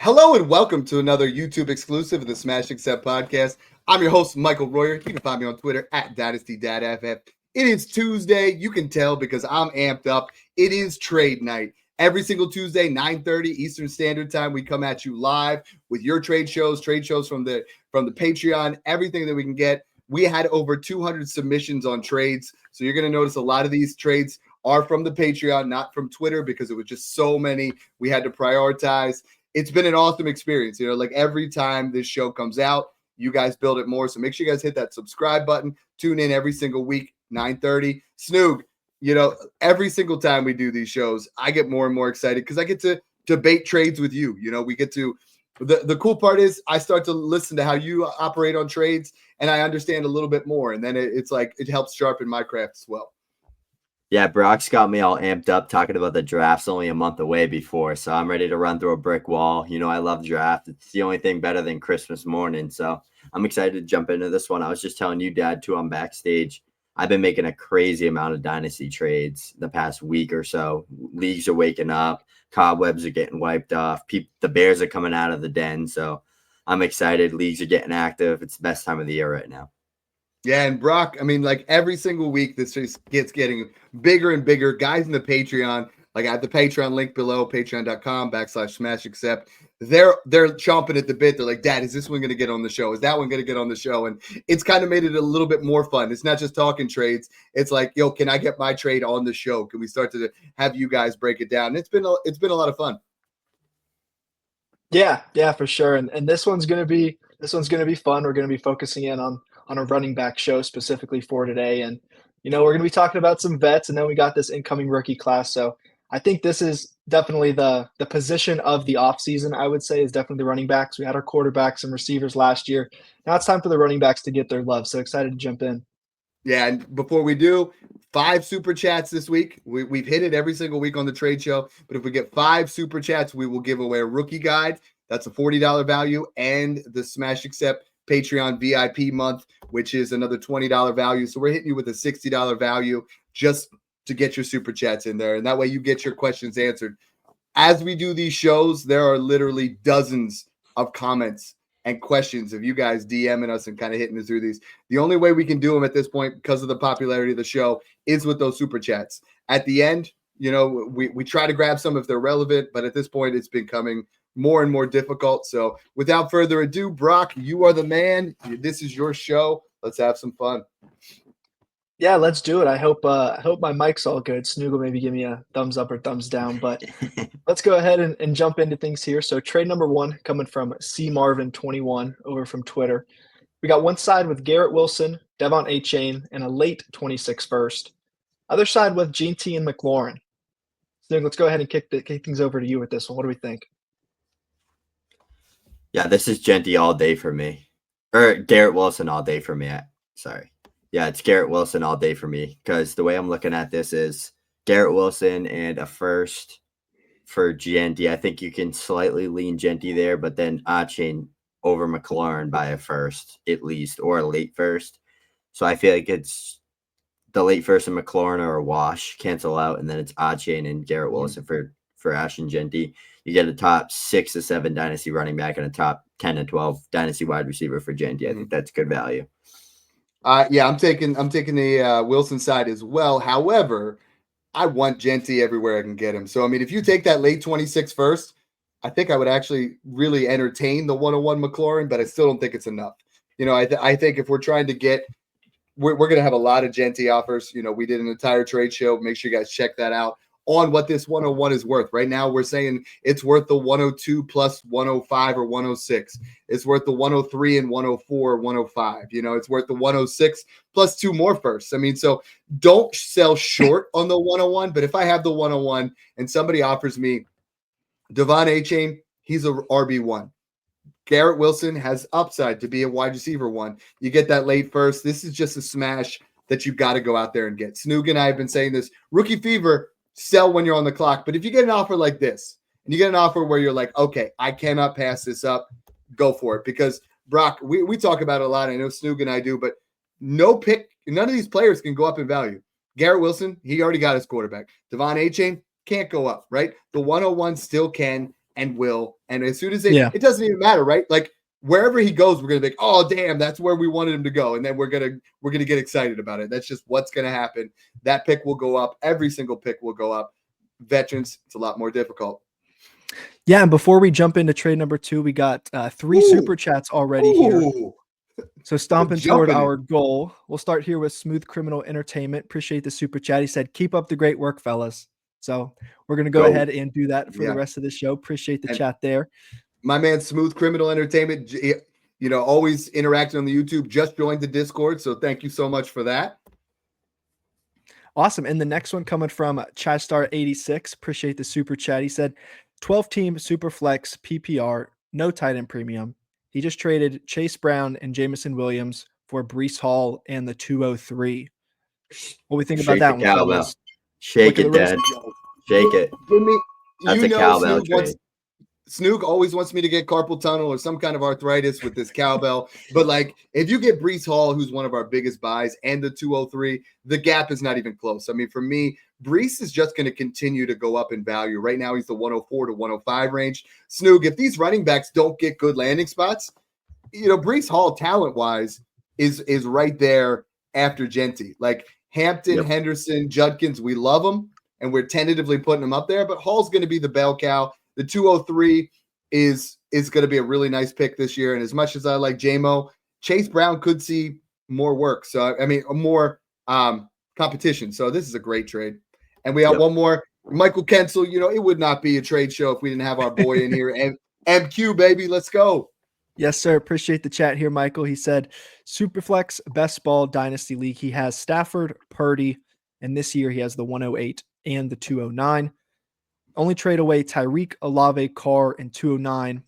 Hello and welcome to another YouTube exclusive of the Smash Accept podcast. I'm your host, Michael Royer. You can find me on Twitter at DynastyDadFF. It is Tuesday. You can tell because I'm amped up. It is trade night. Every single Tuesday, 9:30 Eastern Standard Time, we come at you live with your trade shows from the Patreon, everything that we can get. We had over 200 submissions on trades, so you're going to notice a lot of these trades are from the Patreon, not from Twitter, because it was just so many we had to prioritize. It's been an awesome experience. Like every time this show comes out, you guys build it more. So make sure you guys hit that subscribe button. Tune in every single week, 9:30. Snoog, every single time we do these shows, I get more and more excited because I get to debate trades with you. We get to the cool part is I start to listen to how you operate on trades and I understand a little bit more. And then it's like it helps sharpen my craft as well. Yeah, Brock's got me all amped up talking about the draft's only a month away before, so I'm ready to run through a brick wall. I love draft. It's the only thing better than Christmas morning, so I'm excited to jump into this one. I was just telling you, Dad, too, I'm backstage. I've been making a crazy amount of Dynasty trades the past week or so. Leagues are waking up. Cobwebs are getting wiped off. The Bears are coming out of the den, so I'm excited. Leagues are getting active. It's the best time of the year right now. Yeah, and Brock, like every single week, this just gets getting bigger and bigger. Guys in the Patreon, like at the Patreon link below, patreon.com/smashaccept, they're chomping at the bit. They're like, Dad, is this one going to get on the show? Is that one going to get on the show? And it's kind of made it a little bit more fun. It's not just talking trades. It's like, yo, can I get my trade on the show? Can we start to have you guys break it down? And it's been a lot of fun. Yeah, for sure. And this one's gonna be fun. We're gonna be focusing in on a running back show specifically for today. And we're gonna be talking about some vets, and then we got this incoming rookie class. So I think this is definitely the position of the offseason, I would say, is definitely the running backs. We had our quarterbacks and receivers last year. Now it's time for the running backs to get their love. So excited to jump in. Yeah, and before we do, 5 super chats this week. We've hit it every single week on the trade show, but if we get 5 super chats, we will give away a rookie guide. That's a $40 value, and the Smash Accept Patreon VIP month, which is another $20 value. So we're hitting you with a $60 value just to get your super chats in there, and that way you get your questions answered. As we do these shows, there are literally dozens of comments and questions of you guys DMing us and kind of hitting us through these. The only way we can do them at this point, because of the popularity of the show, is with those super chats. At the end, we try to grab some if they're relevant, but at this point, it's becoming more and more difficult. So without further ado, Brock, you are the man. This is your show. Let's have some fun. Yeah, let's do it. I hope my mic's all good. Snoog will maybe give me a thumbs up or thumbs down, but let's go ahead and jump into things here. So trade number 1 coming from CMarvin21 over from Twitter. We got one side with Garrett Wilson, Devon Achane, and a late 26 first. Other side with Jeanty and McLaurin. Snoog, let's go ahead and kick things over to you with this one. What do we think? Yeah, this is Jeanty all day for me. Or Garrett Wilson all day for me. Sorry. Yeah, it's Garrett Wilson all day for me, because the way I'm looking at this is Garrett Wilson and a first for Jeanty. I think you can slightly lean Jeanty there, but then Achane over McLaurin by a first at least, or a late first. So I feel like it's the late first and McLaurin are a wash, cancel out, and then it's Achane and Garrett Wilson for Ash and Jeanty. You get a top 6 to 7 Dynasty running back and a top 10 to 12 Dynasty wide receiver for Jeanty. I think that's good value. Yeah, I'm taking the Wilson side as well. However, I want Jeanty everywhere I can get him. So, if you take that late 26 first, I think I would actually really entertain the 101 McLaurin, but I still don't think it's enough. I think if we're trying to get we're going to have a lot of Jeanty offers. We did an entire trade show. Make sure you guys check that out on what this 101 is worth. Right now, we're saying it's worth the 102 plus 105 or 106. It's worth the 103 and 104 or 105. It's worth the 106 plus 2 more firsts. So don't sell short on the 101. But if I have the 101 and somebody offers me Devon Achane, he's a RB1. Garrett Wilson has upside to be a wide receiver 1. You get that late first. This is just a smash that you've got to go out there and get. Snoog and I have been saying this. Rookie fever, sell when you're on the clock. But if you get an offer like this, and you get an offer where you're like, okay, I cannot pass this up, go for it. Because, Brock, we talk about it a lot. I know Snoog and I do, but none of these players can go up in value. Garrett Wilson, he already got his quarterback. Devon Achane can't go up, right? The 101 still can. and Will. And as soon as it doesn't even matter, right? Like wherever he goes, we're gonna think, oh damn, that's where we wanted him to go, and then we're gonna get excited about it. That's just what's gonna happen. That pick will go up. Every single pick will go up. Veterans, it's a lot more difficult. Yeah, and before we jump into trade number 2, we got 3 super chats already here. So stomping toward our goal. We'll start here with Smooth Criminal Entertainment. Appreciate the super chat. He said, "Keep up the great work, fellas." So we're gonna go ahead and do that for the rest of the show. Appreciate the chat there. My man, Smooth Criminal Entertainment, you know, always interacting on the YouTube. Just joined the Discord, so thank you so much for that. Awesome. And the next one coming from ChatStar86. Appreciate the super chat. He said, 12-team super flex PPR, no tight end premium. He just traded Chase Brown and Jameson Williams for Breece Hall and the 203. What do we think about that one, fellas? Shake it, Dad. Shake it. That's a cowbell trade. Snoog always wants me to get carpal tunnel or some kind of arthritis with this cowbell. But like, if you get Breece Hall, who's one of our biggest buys, and the 203, the gap is not even close. I mean, for me, Breece is just going to continue to go up in value. Right now, he's the 104 to 105 range. Snoog, if these running backs don't get good landing spots, you know, Breece Hall, talent-wise, is right there after Jeanty. Like Hampton, Henderson, Judkins, we love them, and we're tentatively putting them up there. But Hall's going to be the bell cow. The 203 is going to be a really nice pick this year. And as much as I like JMO, Chase Brown could see more work. So, I mean, more competition. So this is a great trade. And we have one more. Michael Kensel, you know, it would not be a trade show if we didn't have our boy in here. And MQ, baby, let's go. Yes, sir. Appreciate the chat here, Michael. He said, Superflex Best Ball Dynasty League. He has Stafford, Purdy, and this year he has the 108 and the 209. Only trade away Tyreek, Olave, Carr, and 209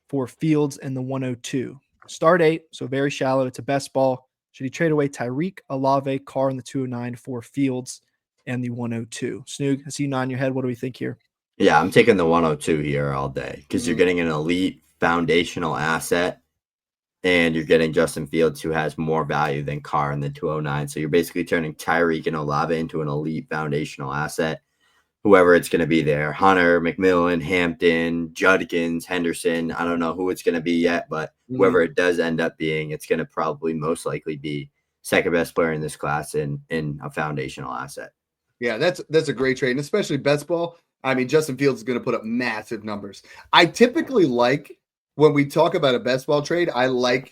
for Fields and the 102. Start 8, so very shallow. It's a best ball. Should he trade away Tyreek, Olave, Carr, and the 209 for Fields and the 102? Snoog, I see you nodding your head. What do we think here? Yeah, I'm taking the 102 here all day because you're getting an elite foundational asset and you're getting Justin Fields, who has more value than Carr in the 209. So you're basically turning Tyreek and Olave into an elite foundational asset. Whoever it's going to be there, Hunter, McMillan, Hampton, Judkins, Henderson. I don't know who it's going to be yet, but whoever it does end up being, it's going to probably most likely be second best player in this class in a foundational asset. Yeah, that's a great trade, and especially best ball. I mean, Justin Fields is going to put up massive numbers. I typically like, when we talk about a best ball trade, I like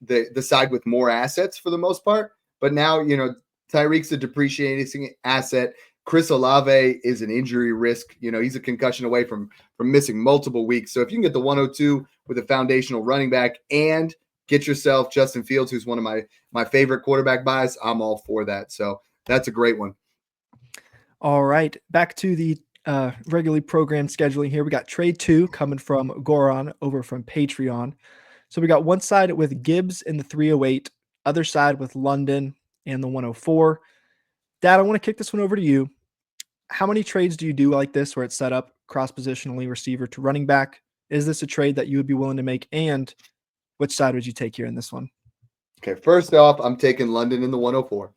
the side with more assets for the most part. But now, you know, Tyreek's a depreciating asset. Chris Olave is an injury risk. You know, he's a concussion away from missing multiple weeks. So if you can get the 102 with a foundational running back and get yourself Justin Fields, who's one of my favorite quarterback buys, I'm all for that. So that's a great one. All right. Back to the regularly programmed scheduling here. We got trade 2 coming from Goran over from Patreon. So we got one side with Gibbs in the 308, other side with London and the 104. Dad, I want to kick this one over to you. How many trades do you do like this where it's set up cross-positionally receiver to running back? Is this a trade that you would be willing to make? And which side would you take here in this one? Okay, first off, I'm taking London in the 104.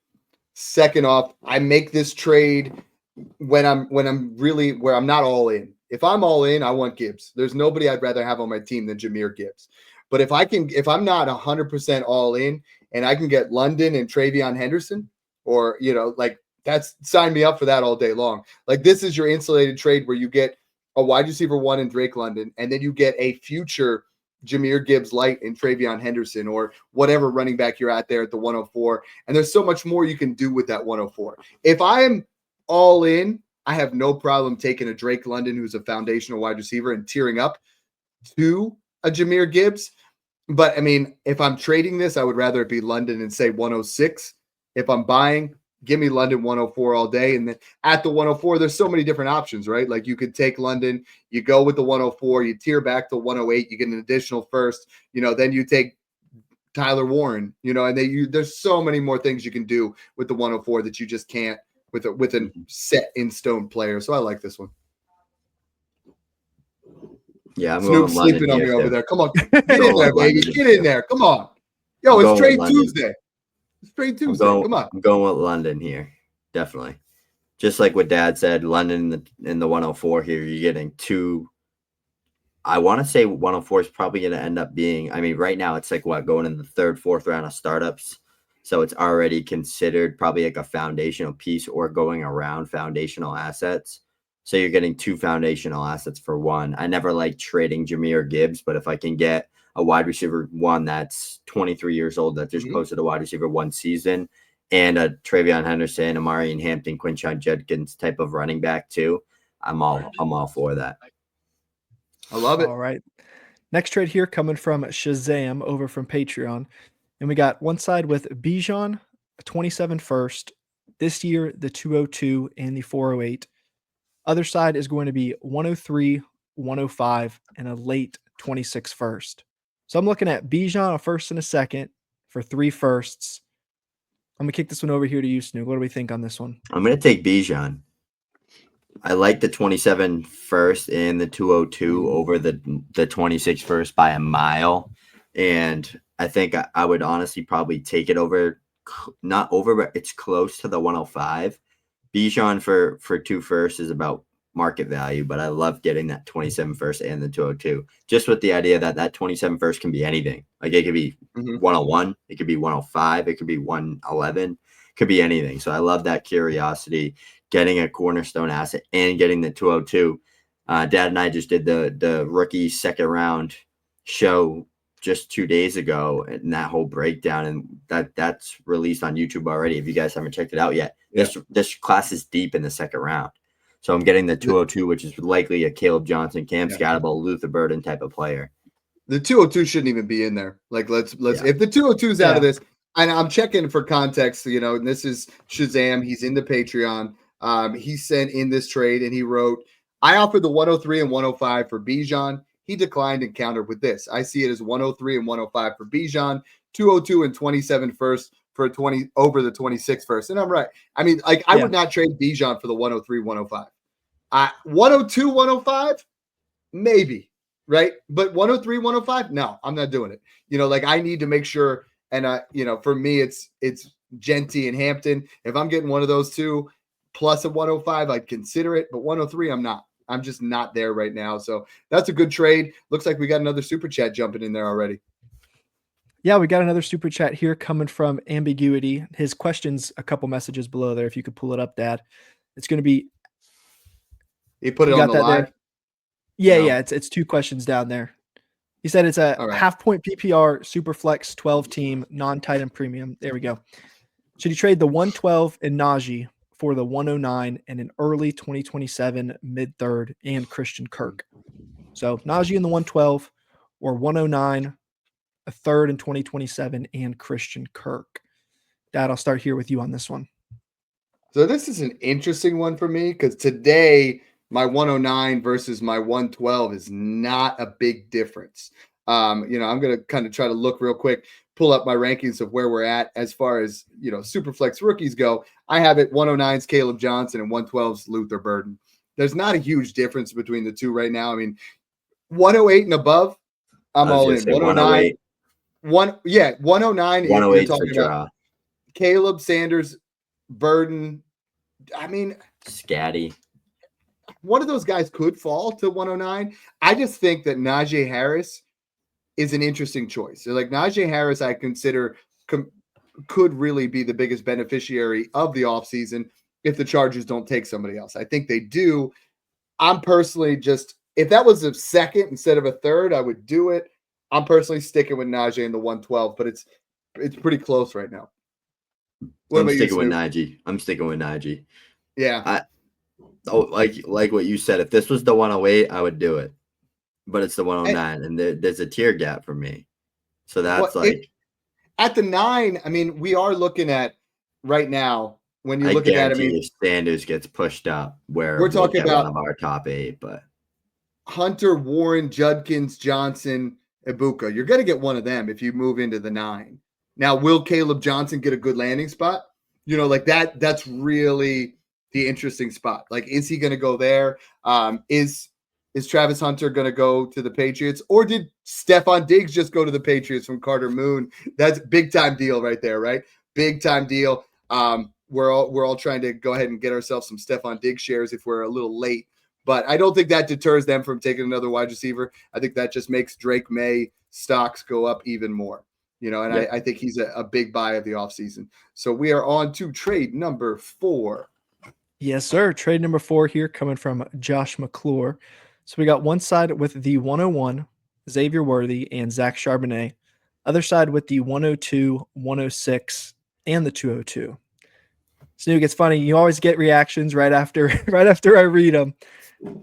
Second off, I make this trade when I'm really where I'm not all in. If I'm all in, I want Gibbs. There's nobody I'd rather have on my team than Jahmyr Gibbs. But if I'm not 100% all in and I can get London and Travion Henderson, or, you know, like that's, sign me up for that all day long. Like this is your insulated trade where you get a wide receiver 1 in Drake London, and then you get a future Jahmyr Gibbs light in Travion Henderson, or whatever running back you're at there at the 104. And there's so much more you can do with that 104. If I'm all in, I have no problem taking a Drake London, who's a foundational wide receiver, and tearing up to a Jahmyr Gibbs. But I mean, if I'm trading this, I would rather it be London and say 106. If I'm buying, give me London 104 all day. And then at the 104, there's so many different options, right? Like you could take London, you go with the 104, you tier back to 108, you get an additional first, you know, then you take Tyler Warren, you know, and there's so many more things you can do with the 104 that you just can't with a set in stone player. So I like this one. Yeah, I'm Snoop sleeping on me over there. Come on, get in there, baby. Get in there. Come on. Yo, it's Trade Tuesday. Straight Tuesday. Come on. I'm going with London here. Definitely. Just like what Dad said, London in the 104 here, you're getting two I want to say 104 is probably going to end up being, I mean, right now it's like going in the third, fourth round of startups. So it's already considered probably like a foundational piece or going around foundational assets. So you're getting 2 foundational assets for 1. I never like trading Jahmyr Gibbs, but if I can get a wide receiver 1 that's 23 years old that just posted a wide receiver 1 season, and a Travion Henderson, Amari and Hampton, Quinshon Judkins type of running back too, I'm all for that. I love it. All right. Next trade here coming from Shazam over from Patreon. And we got one side with Bijan, a 27 first. This year, the 202 and the 408. Other side is going to be 103, 105, and a late 26 first. So I'm looking at Bijan, a first and a second for 3 firsts. I'm going to kick this one over here to you, Snoog. What do we think on this one? I'm going to take Bijan. I like the 27 first and the 202 over the 26 first by a mile. And I think I would honestly probably take it over, not over, but it's close to the 105. Bijan for 2 firsts is about market value, but I love getting that 27 first and the 202. Just with the idea that 27 first can be anything. Like it could be 101, it could be 105, it could be 111, could be anything. So I love that curiosity, getting a cornerstone asset and getting the 202. Dad and I just did the rookie second round show just 2 days ago, and that whole breakdown, and that's released on YouTube already. If you guys haven't checked it out yet, this class is deep in the second round. So I'm getting the 202, which is likely a Caleb Johnson, Cam Scottable, Luther Burden type of player. The 202 shouldn't even be in there. Like let's if the 202 is out of this, and I'm checking for context, and this is Shazam. He's in the Patreon. He sent in this trade and he wrote, I offered the 103 and 105 for Bijan. He declined and countered with this. I see it as 103 and 105 for Bijan, 202 and 27 first for 20 over the 26 first. And I'm right. I mean, like I would not trade Bijan for the 103, 105. 102, 105, maybe, right? But 103, 105, no, I'm not doing it. Like I need to make sure. And for me, it's Jeanty and Hampton. If I'm getting one of those two plus a 105, I'd consider it. But 103, I'm not. I'm just not there right now. So that's a good trade. Looks like we got another super chat jumping in there already. Yeah, we got another super chat here coming from Ambiguity. His question's a couple messages below there. If you could pull it up, Dad. It's going to be. He put it on the live? Yeah, it's 2 questions down there. He said it's a half-point PPR, super flex, 12-team, non-tight end premium. There we go. Should he trade the 112 and Najee for the 109 and an early 2027 mid-third and Christian Kirk? So Najee in the 112 or 109, a third in 2027 and Christian Kirk. Dad, I'll start here with you on this one. So this is an interesting one for me because today my 109 versus my 112 is not a big difference. I'm going to kind of try to look real quick, pull up my rankings of where we're at as far as, Superflex rookies go. I have it 109's Caleb Johnson and 112's Luther Burden. There's not a huge difference between the two right now. I mean, 108 and above, I'm all in. 109. 109. 108 you're talking about Caleb, Sanders, Burden. I mean, Scatty. One of those guys could fall to 109. I just think that Najee Harris is an interesting choice. So like Najee Harris, I consider could really be the biggest beneficiary of the offseason if the Chargers don't take somebody else. I think they do. I'm personally if that was a second instead of a third, I would do it. I'm personally sticking with Najee in the 112, but it's pretty close right now. I'm sticking with Najee. Yeah. Like what you said, if this was the 108, I would do it. But it's the 109, and there's a tier gap for me. So that's at the 9, I mean, we are looking at right now when you're looking at if Sanders gets pushed up, where we're talking about one of our top 8, but Hunter, Warren, Judkins, Johnson, Ibuka. You're going to get one of them if you move into the 9. Now, will Caleb Johnson get a good landing spot? Like that's really the interesting spot. Like, is he going to go there? Is Travis Hunter going to go to the Patriots, or did Stephon Diggs just go to the Patriots from Carter Moon? That's a big time deal right there, right? Big time deal. We're all trying to go ahead and get ourselves some Stephon Diggs shares if we're a little late. But I don't think that deters them from taking another wide receiver. I think that just makes Drake May stocks go up even more. And Yep. I think he's a big buy of the offseason. So we are on to trade number 4. Yes, sir. Trade number 4 here coming from Josh McClure. So we got one side with the 101, Xavier Worthy and Zach Charbonnet. Other side with the 102, 106, and the 202. Snoog, it's funny. You always get reactions right after I read them.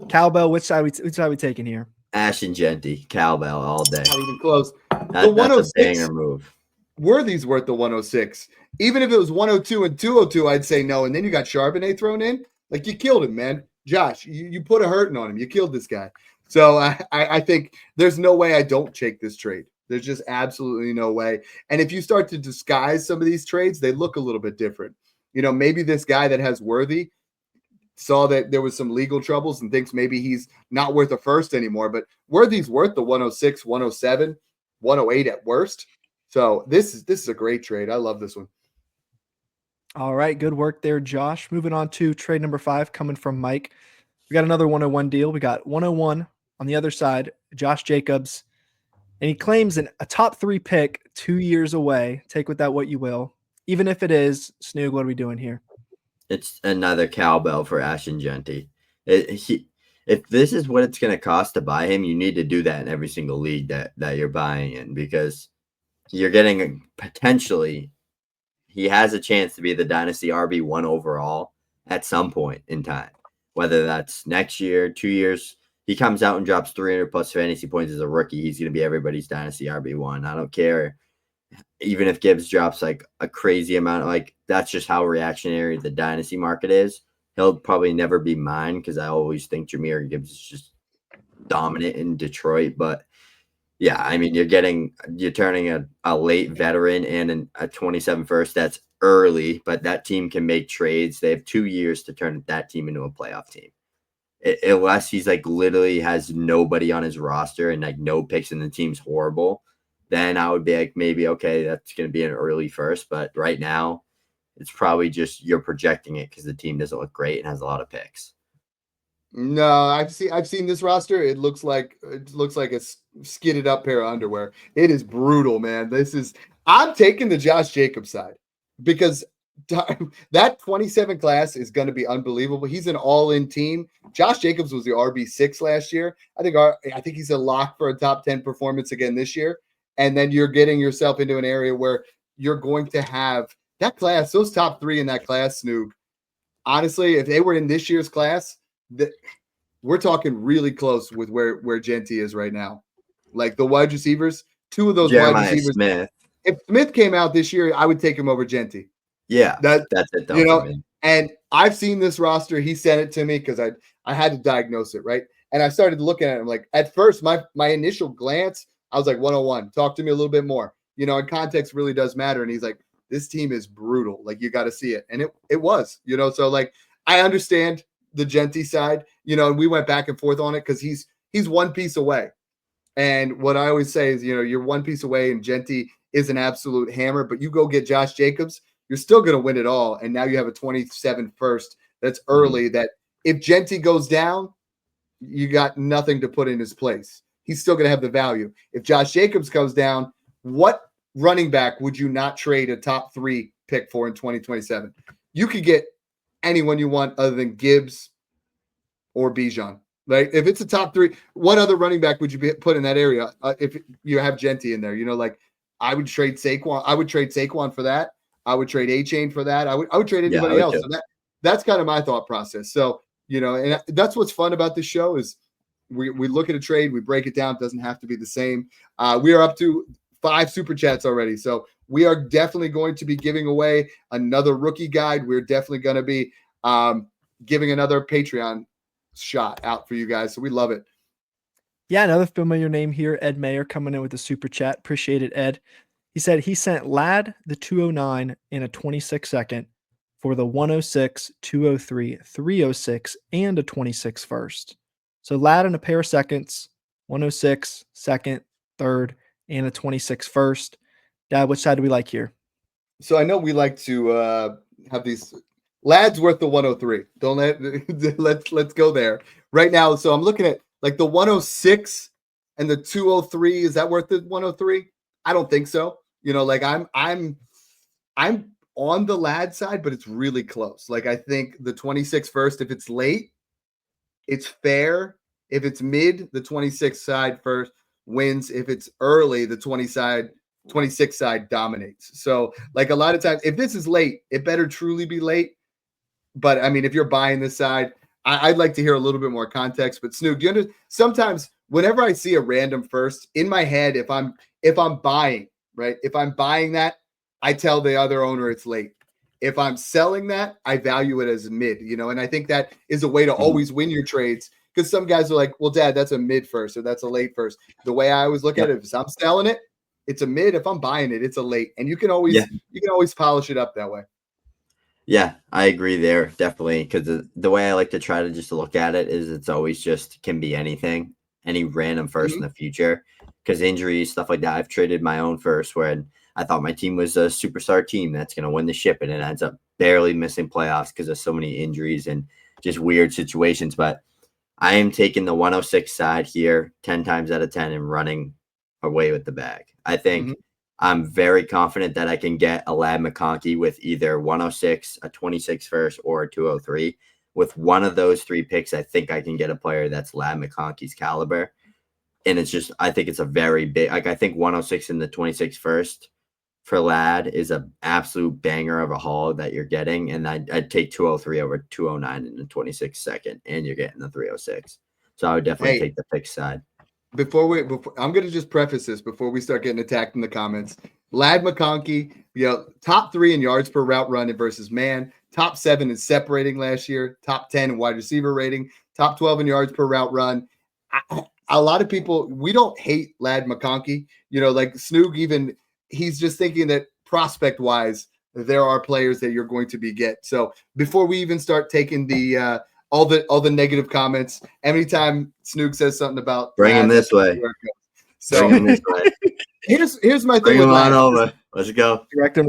Cowbell, which side we taking here? Ash and Jeanty, cowbell all day. Not even close. That's The a 106 banger move. Worthy's worth the 106. Even if it was 102 and 202, I'd say no. And then you got Charbonnet thrown in. Like, you killed him, man. Josh, you put a hurting on him. You killed this guy. So I think there's no way I don't take this trade. There's just absolutely no way. And if you start to disguise some of these trades, they look a little bit different. Maybe this guy that has Worthy saw that there was some legal troubles and thinks maybe he's not worth a first anymore. But Worthy's worth the 106, 107, 108 at worst. So this is a great trade. I love this one. All right, good work there, Josh. Moving on to trade number 5 coming from Mike. We got another 101 deal. We got 101 on the other side, Josh Jacobs. And he claims a top 3 pick 2 years away. Take with that what you will. Even if it is, Snoog, what are we doing here? It's another cowbell for Ash and Jeanty. If this is what it's going to cost to buy him, you need to do that in every single league that you're buying in, because you're getting potentially he has a chance to be the Dynasty RB1 overall at some point in time, whether that's next year, 2 years. He comes out and drops 300 plus fantasy points as a rookie. He's going to be everybody's Dynasty RB1. I don't care. Even if Gibbs drops like a crazy amount, like that's just how reactionary the Dynasty market is. He'll probably never be mine because I always think Jahmyr Gibbs is just dominant in Detroit. But yeah, I mean, you're turning a late veteran and a 27 first. That's early, but that team can make trades. They have 2 years to turn that team into a playoff team. Unless he's like literally has nobody on his roster and like no picks and the team's horrible, then I would be like, maybe, okay, that's going to be an early first. But right now, it's probably just you're projecting it because the team doesn't look great and has a lot of picks. No, I've seen this roster. It looks like a skidded up pair of underwear. It is brutal, man. I'm taking the Josh Jacobs side because that 27 class is going to be unbelievable. He's an all-in team. Josh Jacobs was the RB6 last year. I think he's a lock for a top 10 performance again this year. And then you're getting yourself into an area where you're going to have that class, those top 3 in that class, Snoog. Honestly, if they were in this year's class, we're talking really close with where Jeanty is right now. Like the wide receivers, 2 of those wide receivers. Smith. If Smith came out this year, I would take him over Jeanty. Yeah, that's it. Though, and I've seen this roster. He sent it to me because I had to diagnose it, right? And I started looking at him. Like at first, my initial glance, I was like 101. Talk to me a little bit more. And context really does matter. And he's like, this team is brutal. Like you got to see it, and it was. So like I understand the Jeanty side. And we went back and forth on it because he's one piece away. And what I always say is, you're one piece away, and Jeanty is an absolute hammer. But you go get Josh Jacobs, you're still going to win it all. And now you have a 27 first that's early that if Jeanty goes down, you got nothing to put in his place. He's still going to have the value. If Josh Jacobs goes down, what running back would you not trade a top 3 pick for in 2027? You could get anyone you want other than Gibbs or Bijan. Like if it's a top 3, what other running back would you put in that area if you have Jeanty in there? Like I would trade Saquon. I would trade Saquon for that. I would trade Achane for that. I would trade anybody else. So that's kind of my thought process. So, and that's what's fun about this show is we look at a trade, we break it down. It doesn't have to be the same. We are up to 5 super chats already. So we are definitely going to be giving away another rookie guide. We're definitely going to be giving another Patreon shot out for you guys. So we love it. Yeah, another familiar name here, Ed Mayer, coming in with a super chat. Appreciate it, Ed. He said he sent Ladd the 209 in a 26 second for the 106, 203, 306, and a 26 first. So Ladd in a pair of seconds, 106, second, third, and a 26 first. Dad, which side do we like here? So I know we like to have these. Ladd's worth the 103. Don't let's go there. right now. So I'm looking at like the 106 and the 203. Is that worth the 103? I don't think so. Like I'm on the lad side, but it's really close. Like I think the 26 first, if it's late, it's fair. If it's mid, the 26 side first wins. If it's early, the 26 side dominates. So like a lot of times, if this is late, it better truly be late. But I mean, if you're buying this side, I'd like to hear a little bit more context. But Snoog, do you understand? Sometimes whenever I see a random first in my head, if I'm buying, right? If I'm buying that, I tell the other owner it's late. If I'm selling that, I value it as mid, and I think that is a way to always win your trades, because some guys are like, well, Dad, that's a mid first or that's a late first. The way I always look at it, if I'm selling it, it's a mid. If I'm buying it, it's a late. And you can always polish it up that way. Yeah, I agree there, definitely, because the way I like to try to just look at it is it's always just can be anything, any random first in the future, because injuries, stuff like that. I've traded my own first when I thought my team was a superstar team that's going to win the ship, and it ends up barely missing playoffs because of so many injuries and just weird situations. But I am taking the 106 side here 10 times out of 10 and running away with the bag. I think I'm very confident that I can get a Ladd McConkey with either 106, a 26 first, or a 203. With one of those three picks, I think I can get a player that's Ladd McConkey's caliber. And it's just, I think it's a very big, like I think 106 and the 26 first for Ladd is an absolute banger of a haul that you're getting. And I'd take 203 over 209 in the 26 second, and you're getting the 306. So I would definitely take the pick side. Before I'm going to just preface this before we start getting attacked in the comments. Ladd McConkey, top 3 in yards per route run versus man, top 7 in separating last year, top 10 in wide receiver rating, top 12 in yards per route run. A lot of people, we don't hate Ladd McConkey. Like Snoog, even he's just thinking that prospect wise, there are players that you're going to get. So before we even start taking the all the negative comments, anytime Snoog says something about bring him this way. So bring him this way. Here's my thing. Bring with him on Ladd. over. Let's go. Direct him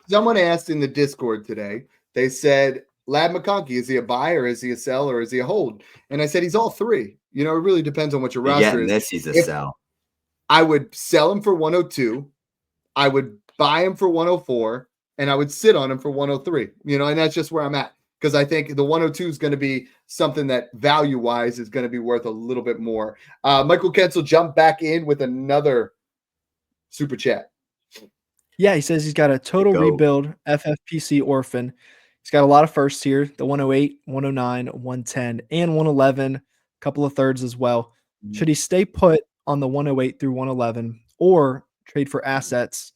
Someone asked in the Discord today, they said, Ladd McConkey, is he a buy or is he a sell or is he a hold? And I said, he's all three. It really depends on what your roster is. This he's a sell. I would sell him for 102. I would buy him for 104, and I would sit on him for 103. And that's just where I'm at, because I think the 102 is going to be something that value-wise is going to be worth a little bit more. Michael Kensel jumped back in with another super chat. Yeah, he says he's got a total rebuild FFPC orphan. He's got a lot of firsts here, the 108, 109, 110, and 111, a couple of thirds as well. Should he stay put on the 108 through 111 or trade for assets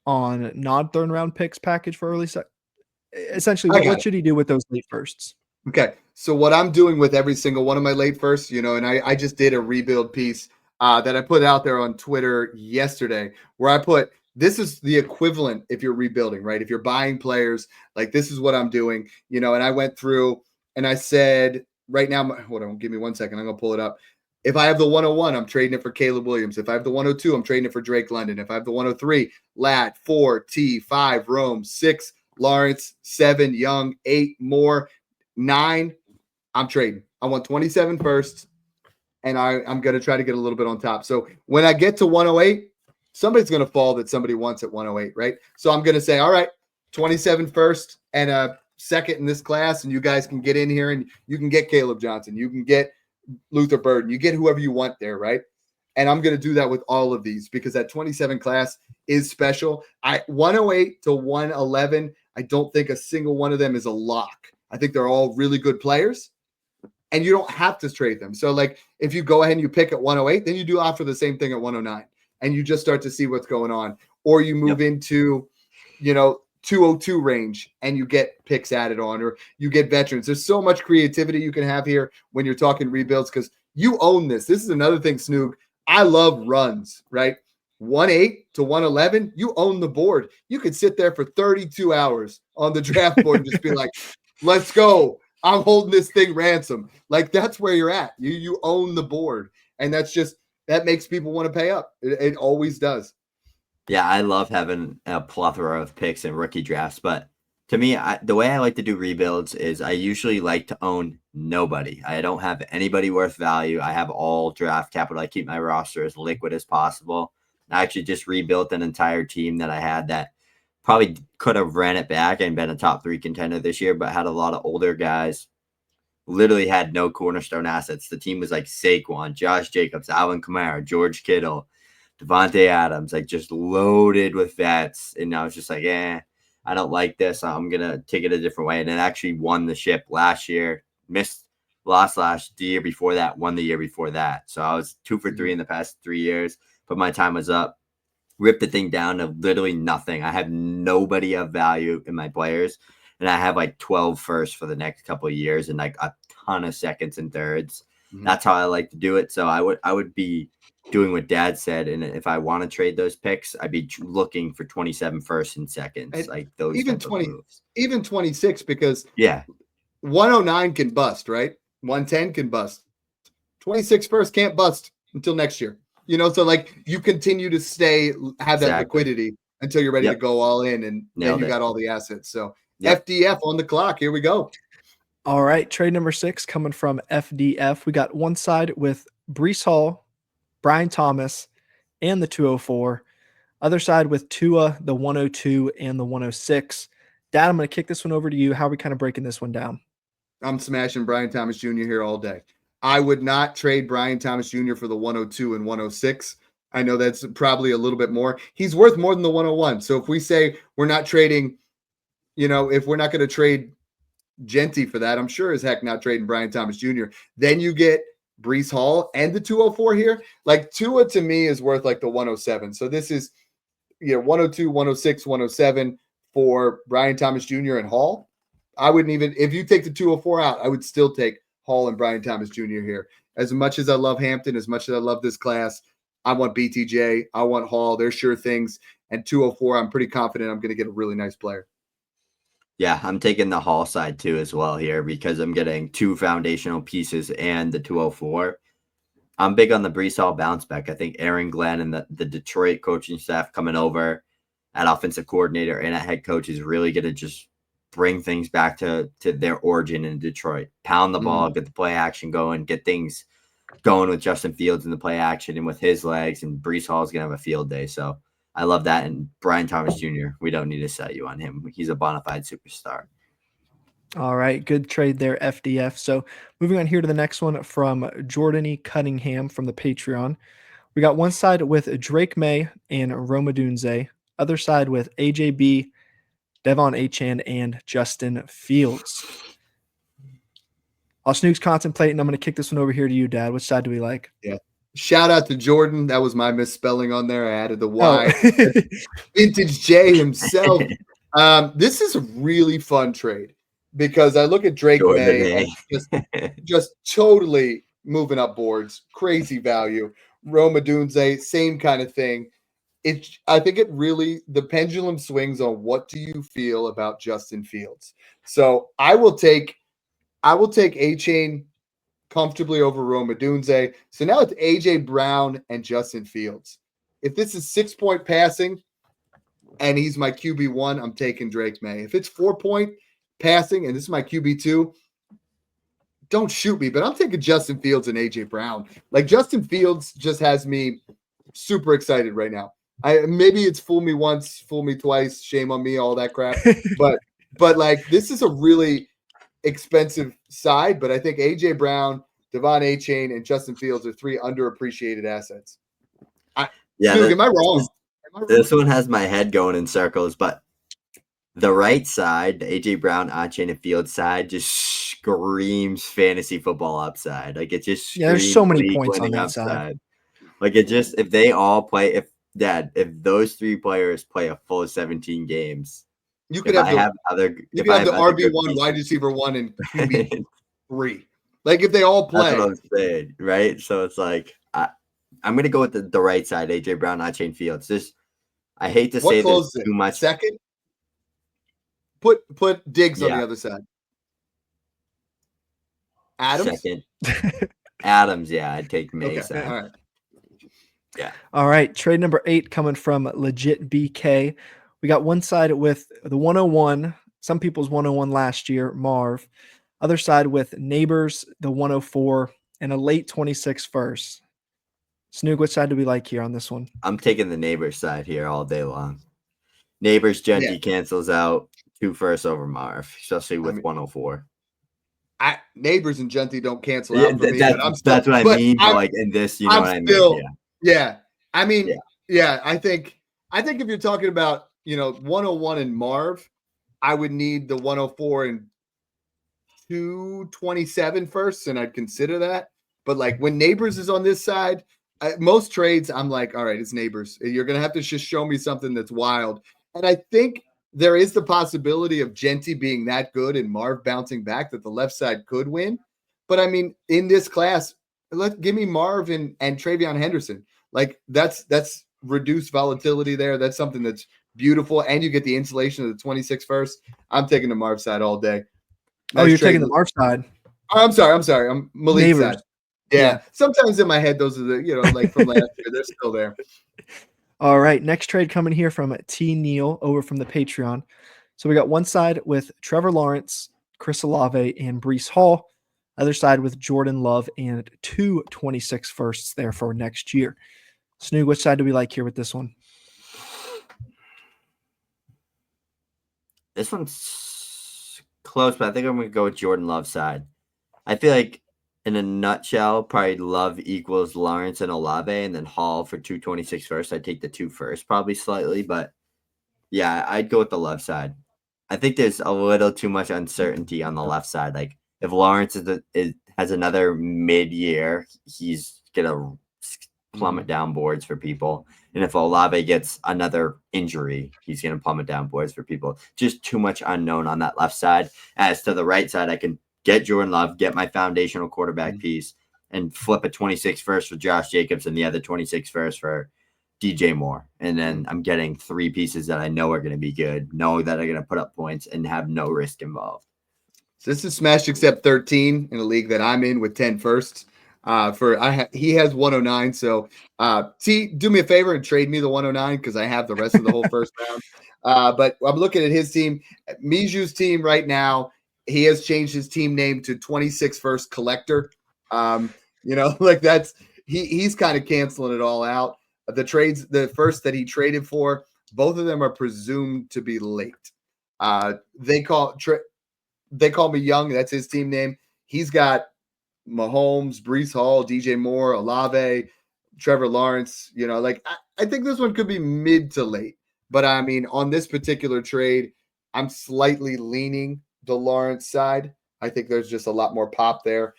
on non-third round picks package for early essentially, what should he do with those late firsts? Okay, so what I'm doing with every single one of my late firsts, and I just did a rebuild piece that I put out there on Twitter yesterday, where I put, this is the equivalent if you're rebuilding, right? If you're buying players, like this is what I'm doing, and I went through and I said, right now, hold on, give me 1 second. I'm going to pull it up. If I have the 101, I'm trading it for Caleb Williams. If I have the 102, I'm trading it for Drake London. If I have the 103, Ladd, 4, T, 5, Rome, 6, Lawrence, 7, Young, 8, Moore, 9, I'm trading. I want 27 first, and I'm going to try to get a little bit on top. So when I get to 108, somebody's going to fall that somebody wants at 108, right? So I'm going to say, all right, 27 first and a second in this class, and you guys can get in here and you can get Caleb Johnson. You can get Luther Burden. You get whoever you want there, right? And I'm going to do that with all of these because that 27 class is special. 108 to 111, I don't think a single one of them is a lock. I think they're all really good players, and you don't have to trade them. So, like, if you go ahead and you pick at 108, then you do offer the same thing at 109, and you just start to see what's going on. Or you move into, 202 range and you get picks added on, or you get veterans. There's so much creativity you can have here when you're talking rebuilds because you own this. This is another thing, Snoog. I love runs, right? 1-8 to 111, you own the board. You could sit there for 32 hours on the draft board and just be like, let's go. I'm holding this thing ransom. Like, that's where you're at. You own the board. And that makes people want to pay up. It always does. Yeah, I love having a plethora of picks and rookie drafts, but To me, the way I like to do rebuilds is I usually like to own nobody. I don't have anybody worth value. I have all draft capital. I keep my roster as liquid as possible. I actually just rebuilt an entire team that I had that probably could have ran it back and been a top 3 contender this year, but had a lot of older guys. Literally had no cornerstone assets. The team was like Saquon, Josh Jacobs, Alvin Kamara, George Kittle, Devontae Adams, like just loaded with vets. And I was just like, I don't like this. I'm going to take it a different way. And it actually won the ship last year, lost the year before that, won the year before that. So I was 2 for 3 in the past 3 years, but my time was up. Ripped the thing down to literally nothing. I have nobody of value in my players. And I have like 12 firsts for the next couple of years and like a ton of seconds and thirds. That's how I like to do it. So I would be doing what Dad said, and if I want to trade those picks, I'd be looking for 27 firsts and seconds, And like those even type of 20, moves. even 26, because 109 can bust, right? 110 can bust. 26 first can't bust until next year. So like you continue to have that liquidity until you're ready to go all in, and then you got all the assets. So FDF on the clock. Here we go. All right, trade number 6 coming from FDF. We got one side with Breece Hall, Brian Thomas, and the 204. Other side with Tua, the 102, and the 106. Dad, I'm going to kick this one over to you. How are we kind of breaking this one down? I'm smashing Brian Thomas Jr. here all day. I would not trade Brian Thomas Jr. for the 102 and 106. I know that's probably a little bit more. He's worth more than the 101. So if we say we're not trading, if we're not going to trade Jeanty for that, I'm sure as heck not trading Brian Thomas Jr. Then you get Breece Hall and the 204 here. Like Tua to me is worth like the 107. So this is 102, 106, 107 for Brian Thomas Jr. and Hall. I wouldn't even, if you take the 204 out, I would still take Hall and Brian Thomas Jr. here. As much as I love Hampton, as much as I love this class, I want BTJ. I want Hall. They're sure things. And 204, I'm pretty confident I'm going to get a really nice player. Yeah, I'm taking the Hall side too as well here because I'm getting 2 foundational pieces and the 204. I'm big on the Breece Hall bounce back. I think Aaron Glenn and the Detroit coaching staff coming over at offensive coordinator and at head coach is really going to just bring things back to their origin in Detroit. Pound the ball, get the play action going, get things going with Justin Fields in the play action and with his legs, and Breece Hall is going to have a field day. So I love that. And Brian Thomas Jr., we don't need to sell you on him. He's a bona fide superstar. All right. Good trade there, FDF. So moving on here to the next one from Jordany Cunningham from the Patreon. We got one side with Drake May and Roma Dunze. Other side with AJB, Devon Achane, and Justin Fields. While Snoog's contemplating, I'm going to kick this one over here to you, Dad. Which side do we like? Yeah. Shout out to Jordan. That was my misspelling on there. I added the Y. Oh. Vintage J himself. This is a really fun trade because I look at Drake Jordan May and just totally moving up boards. Crazy value. Roma Dunze, same kind of thing. I think it really, the pendulum swings on what do you feel about Justin Fields. So I will take Achane comfortably over Roma Dunze. So now it's AJ Brown and Justin Fields. If this is 6-point passing and he's my QB1, I'm taking Drake May. If it's 4-point passing and this is my QB2, don't shoot me, but I'm taking Justin Fields and AJ Brown. Like Justin Fields just has me super excited right now. Maybe it's fool me once, fool me twice, shame on me, all that crap. But like this is a really expensive side, but I think AJ Brown, Devon Achane, and Justin Fields are 3 underappreciated assets. Am I wrong? This one has my head going in circles, but the right side, the AJ Brown, Achane, and Fields side, just screams fantasy football upside. Like it just there's so many points on that side. Like it just if they all play, if those 3 players play a full 17 games. You could have the RB1, wide receiver 1, and QB3. Like if they all play. That's what I'm saying, right? So it's like I'm going to go with the right side, AJ Brown, Achane, Fields. I hate to say this too much. Second? Put Diggs on the other side. Adams? Second. Adams, yeah, I'd take May side. All right. Yeah. All right. Trade number 8 coming from Legit BK. We got one side with the 101 some people's 101 last year, Marv. Other side with Nabers, the 104, and a late 26 first. Snoog, which side do we like here on this one? I'm taking the Nabers side here all day long. Nabers Jeanty cancels out 2 firsts over Marv, especially with 104. Neighbors and Jeanty don't cancel out for me. That's what I mean. But like in this, you know what I mean? Yeah. I mean, I think if you're talking about, 101 and Marv, I would need the 104 and 227 first, and I'd consider that. But like when Nabers is on this side, most trades, I'm like, all right, it's Nabers. You're going to have to just show me something that's wild. And I think there is the possibility of Jeanty being that good and Marv bouncing back that the left side could win. But I mean, in this class, give me Marv and Travion Henderson. Like that's reduced volatility there. That's something that's beautiful. And you get the insulation of the 26 first. I'm taking the Marv side all day. Nice you're taking the Marv side. Oh, I'm sorry. I'm Malik's side. Yeah. Sometimes in my head, those are the, like from last year, they're still there. All right. Next trade coming here from T. Neal over from the Patreon. So we got one side with Trevor Lawrence, Chris Olave, and Breece Hall. Other side with Jordan Love and 2 26 firsts there for next year. Snoog, which side do we like here with this one? This one's close, but I think I'm going to go with Jordan Love's side. I feel like in a nutshell, probably Love equals Lawrence and Olave, and then Hall for 226 first. I'd take the 2 first, probably slightly, but yeah, I'd go with the Love side. I think there's a little too much uncertainty on the left side. Like if Lawrence has another mid-year, he's gonna plummet down boards for people, and if Olave gets another injury, he's gonna plummet down boards for people. Just too much unknown on that left side. As to the right side, I can get Jordan Love, get my foundational quarterback piece, and flip a 26 first for Josh Jacobs and the other 26 first for DJ Moore. And then I'm getting 3 pieces that I know are going to be good, know that are going to put up points and have no risk involved. So this is Smash Accept 13 in a league that I'm in with 10 firsts. He has 109. So T, do me a favor and trade me the 109 because I have the rest of the whole first round. But I'm looking at his team. Miju's team right now. He has changed his team name to 26 first collector. Like that's he's kind of canceling it all out. The first that he traded for, both of them are presumed to be late. They call me Young. That's his team name. He's got Mahomes, Breece Hall, DJ Moore, Olave, Trevor Lawrence. I think this one could be mid to late. But I mean, on this particular trade, I'm slightly leaning the Lawrence side. I think there's just a lot more pop there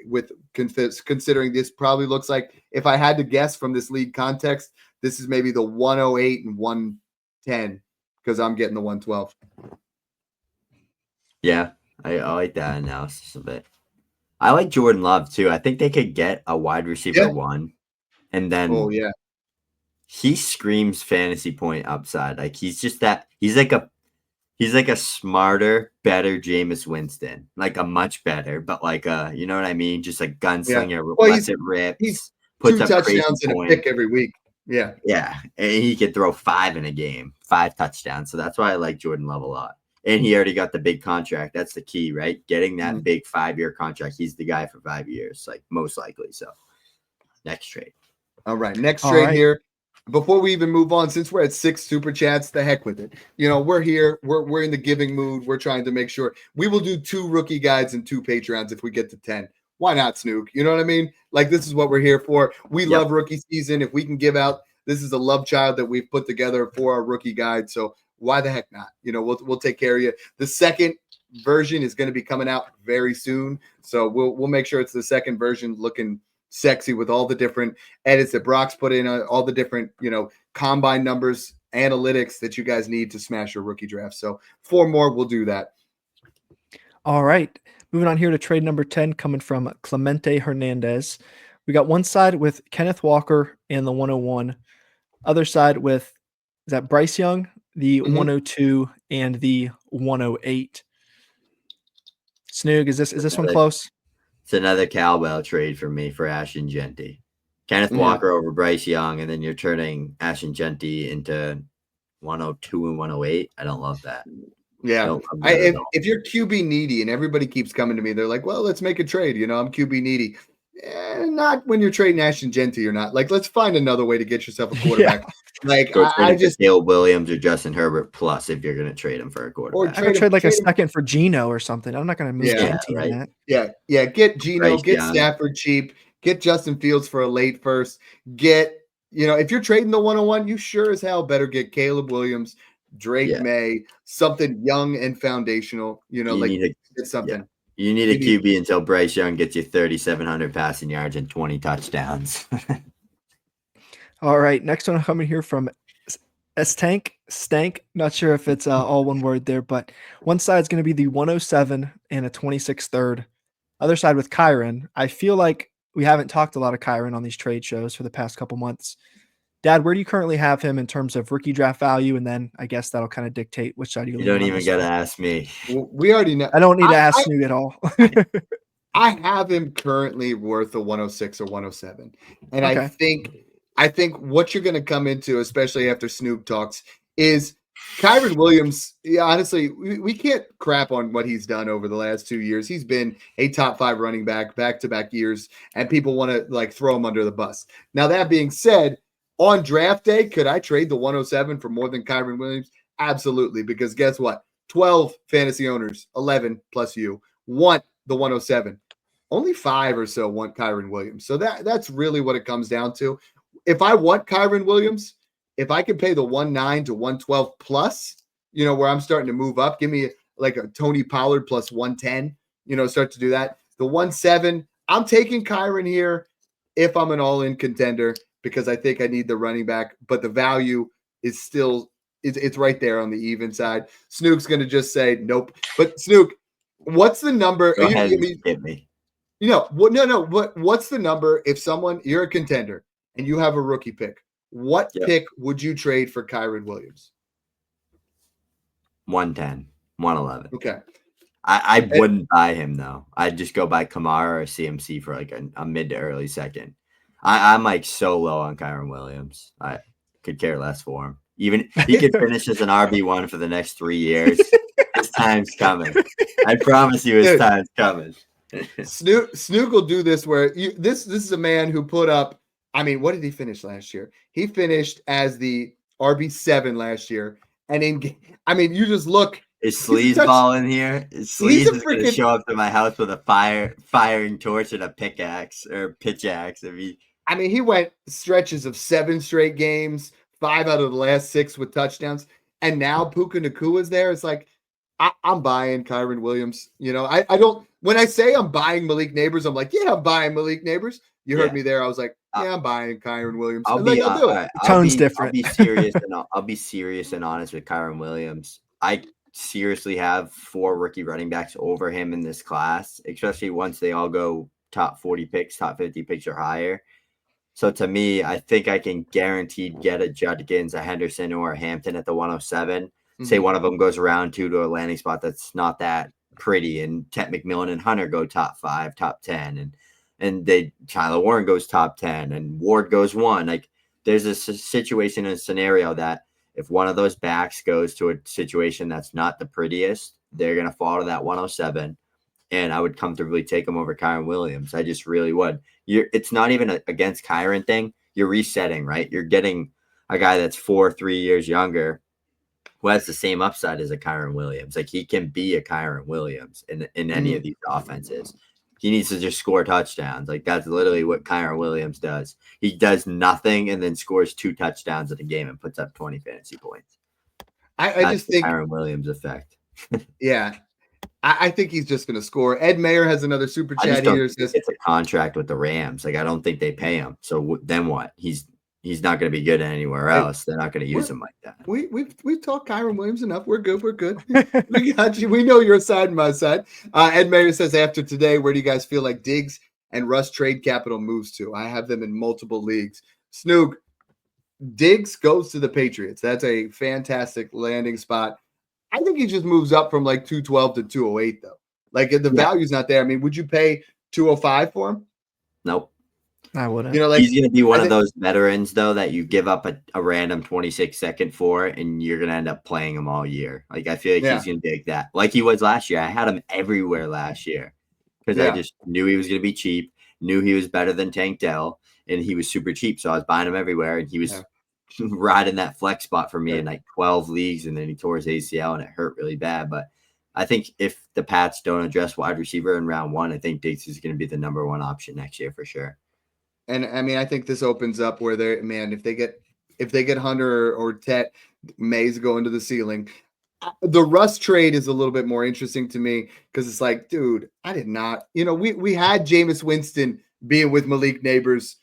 with considering this probably looks like, if I had to guess from this league context, this is maybe the 108 and 110 because I'm getting the 112. Yeah, I like that analysis a bit. I like Jordan Love too. I think they could get a wide receiver 1 and then he screams fantasy point upside. Like he's like a smarter, better Jameis Winston, like a much better, but like you know what I mean? Just a gunslinger, lets it rip. He's puts 2 up touchdowns and a pick every week. Yeah. Yeah. And he could throw 5 in a game, 5 touchdowns. So that's why I like Jordan Love a lot. And he already got the big contract. That's the key, right? Getting that big 5-year contract. He's the guy for 5 years, like most likely. So next trade. All right. Next trade here. Before we even move on, since we're at 6 super chats, the heck with it. We're here. We're in the giving mood. We're trying to make sure we will do 2 rookie guides and 2 Patreons if we get to 10. Why not, Snoog? You know what I mean? Like, this is what we're here for. We love rookie season. If we can give out, this is a love child that we've put together for our rookie guide. So why the heck not? We'll take care of you. The second version is going to be coming out very soon. So we'll make sure it's the second version looking sexy with all the different edits that Brock's put in, all the different, combine numbers, analytics that you guys need to smash your rookie draft. So 4 more, we'll do that. All right. Moving on here to trade number 10, coming from Clemente Hernandez. We got one side with Kenneth Walker and the 101. Other side with, is that Bryce Young, the 102 and the 108. Snoog, is this one close? It's another cowbell trade for me for Achane Jeanty. Kenneth Walker over Bryce Young, and then you're turning Achane Jeanty into 102 and 108. I don't love that. Yeah. Don't love that at all. If you're QB needy and everybody keeps coming to me, they're like, well, let's make a trade. I'm QB needy. Not when you're trading Ashton Jeanty or not. Like, let's find another way to get yourself a quarterback. Like, Go trade I him for just Caleb Williams or Justin Herbert plus if you're going to trade him for a or quarterback. I would trade like a trade him. second for Geno or something. I'm not going to move Yeah, Jeanty in that. Yeah. Get Geno, Bryce get Young. Stafford cheap, get Justin Fields for a late first. If you're trading the 101, you sure as hell better get Caleb Williams, Drake May, something young and foundational. It's something. Yeah. You need a QB until Bryce Young gets you 3,700 passing yards and 20 touchdowns. All right, next one coming here from Stank. Not sure if it's all one word there, but one side's going to be the 107 and a 26 third. Other side with Kyren. I feel like we haven't talked a lot of Kyren on these trade shows for the past couple months. Dad, where do you currently have him in terms of rookie draft value? And then I guess that'll kind of dictate which side you don't even got to ask me. We already know. I don't need to ask you at all. I have him currently worth a 106 or 107. And okay. I think what you're going to come into, especially after Snoog talks, is Kyren Williams. Yeah, honestly, we can't crap on what he's done over the last 2 years. He's been a top 5 running back-to-back years, and people want to throw him under the bus. Now, that being said, on draft day, could I trade the 107 for more than Kyren Williams? Absolutely, because guess what? 12 fantasy owners, 11 plus you, want the 107. Only 5 or so want Kyren Williams. So that's really what it comes down to. If I want Kyren Williams, if I can pay the 1.9 to 112 plus, where I'm starting to move up, give me like a Tony Pollard plus 110, start to do that. The 1.7, I'm taking Kyren here if I'm an all-in contender, because I think I need the running back, but the value is still, it's right there on the even side. Snoog's going to just say nope. But Snoog, what's the number? Go ahead and hit me. What's the number if you're a contender and you have a rookie pick? What pick would you trade for Kyren Williams? 110, 111. Okay. I wouldn't buy him, though. I'd just go buy Kamara or CMC for like a mid to early second. I'm like so low on Kyren Williams. I could care less for him. Even he could finish as an RB1 for the next 3 years. His time's coming. I promise you, his time's coming. Snoog will do this where this is a man who put up. I mean, what did he finish last year? He finished as the RB7 last year, and you just look. Is Sleazeball in here? Sleaze is going to show up to my house with a firing torch and a pickaxe or pitch-axe. He went stretches of 7 straight games, 5 out of the last 6 with touchdowns, and now Puka Nakua's there. It's like I'm buying Kyren Williams. I don't. When I say I'm buying Malik Nabers, I'm like, yeah, I'm buying Malik Nabers. You heard me there. I was like, yeah, I'm buying Kyren Williams. I'll do it. Tone's different. I'll be serious and honest with Kyren Williams. I seriously have 4 rookie running backs over him in this class, especially once they all go top 40 picks, top 50 picks or higher. So to me, I think I can guaranteed get a Judkins, a Henderson, or a Hampton at the 107. Mm-hmm. Say one of them goes round 2 to a landing spot that's not that pretty, and Tet McMillan and Hunter go top 5, top 10, and Tyler Warren goes top 10, and Ward goes 1. Like, there's a situation and a scenario that if one of those backs goes to a situation that's not the prettiest, they're going to fall to that 107, and I would comfortably take them over Kyren Williams. I just really would. It's not even against Kyren thing. You're resetting, right? You're getting a guy that's 3 years younger who has the same upside as a Kyren Williams. Like, he can be a Kyren Williams in any of these offenses. He needs to just score touchdowns. Like, that's literally what Kyren Williams does. He does nothing and then scores 2 touchdowns in a game and puts up 20 fantasy points. I just think Kyren Williams effect. Yeah. I think he's just going to score. Ed Mayer has another super chat here. Says it's a contract with the Rams. Like, I don't think they pay him. So then what? He's not going to be good anywhere else. They're not going to use him like that. We've talked Kyren Williams enough. We're good. We got you. We know your side and my side. Ed Mayer says, after today, where do you guys feel like Diggs and Russ trade capital moves to? I have them in multiple leagues. Snoog, Diggs goes to the Patriots. That's a fantastic landing spot. I think he just moves up from like 212 to 208 though. Like, the value's not there. I mean, would you pay 205 for him? Nope. I wouldn't. You know, like He's going to be one I of think- those veterans, though, that you give up a random 26-second for, and you're going to end up playing him all year. Like, I feel like Yeah. he's going to take that. Like he was last year. I had him everywhere last year because I Yeah. just knew he was going to be cheap, knew he was better than Tank Dell, and he was super cheap. So I was buying him everywhere, and he was riding that flex spot for me in like 12 leagues, and then he tore his ACL, and it hurt really bad. But I think if the Pats don't address wide receiver in round 1, I think Diggs is going to be the number 1 option next year for sure. And I mean, I think this opens up where they're, man, if they get Hunter or Tet, May's going to the ceiling. The Russ trade is a little bit more interesting to me because it's like, dude, I did not, we had Jameis Winston being with Malik Nabers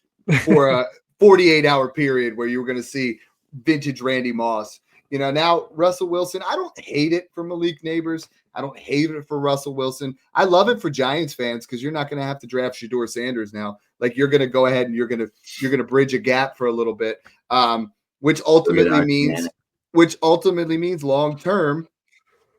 for a 48-hour period where you were going to see vintage Randy Moss. Now Russell Wilson, I don't hate it for Malik Nabers. I don't hate it for Russell Wilson. I love it for Giants fans because you're not going to have to draft Shedeur Sanders now. Like you're going to go ahead and you're going to bridge a gap for a little bit, which ultimately means long term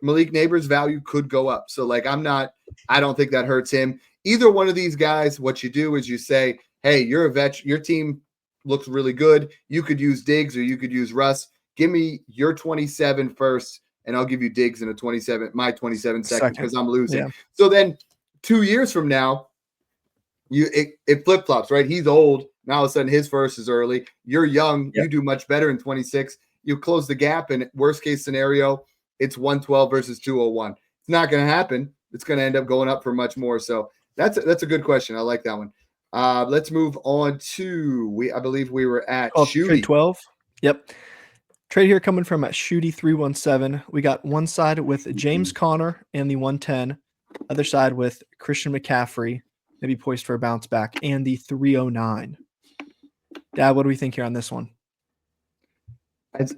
Malik Nabers' value could go up. So like I don't think that hurts him. Either one of these guys, what you do is you say, hey, you're a vet. Your team looks really good. You could use Diggs or you could use Russ. Give me your 27 first, and I'll give you Diggs in my 27 second because I'm losing. Yeah. So then 2 years from now, it flip-flops, right? He's old. Now all of a sudden his first is early. You're young. Yep. You do much better in 26. You close the gap, and worst case scenario, it's 112 versus 201. It's not going to happen. It's going to end up going up for much more. So that's a good question. I like that one. Let's move on to I believe we were at Shooty 12. Yep. Trade here coming from Shooty 317. We got one side with James Conner and the 110, other side with Christian McCaffrey, maybe poised for a bounce back, and the 309. Dad, what do we think here on this one?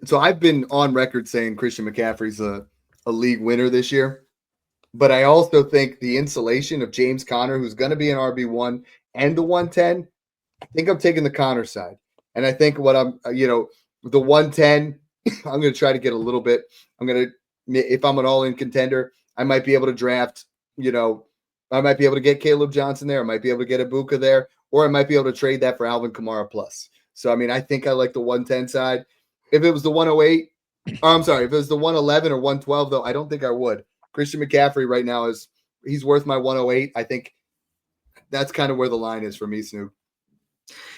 So I've been on record saying Christian McCaffrey's a league winner this year, but I also think the insulation of James Conner, who's going to be an RB1 and the 110, I think I'm taking the Conner side. And I think what the 110, I'm going to try to get a little bit. If I'm an all-in contender, I might be able to draft, I might be able to get Caleb Johnson there. I might be able to get Ibuka there, or I might be able to trade that for Alvin Kamara plus. So, I mean, I think I like the 110 side. If it was the 108, if it was the 111 or 112, though, I don't think I would. Christian McCaffrey right now he's worth my 108. I think that's kind of where the line is for me, Snoog.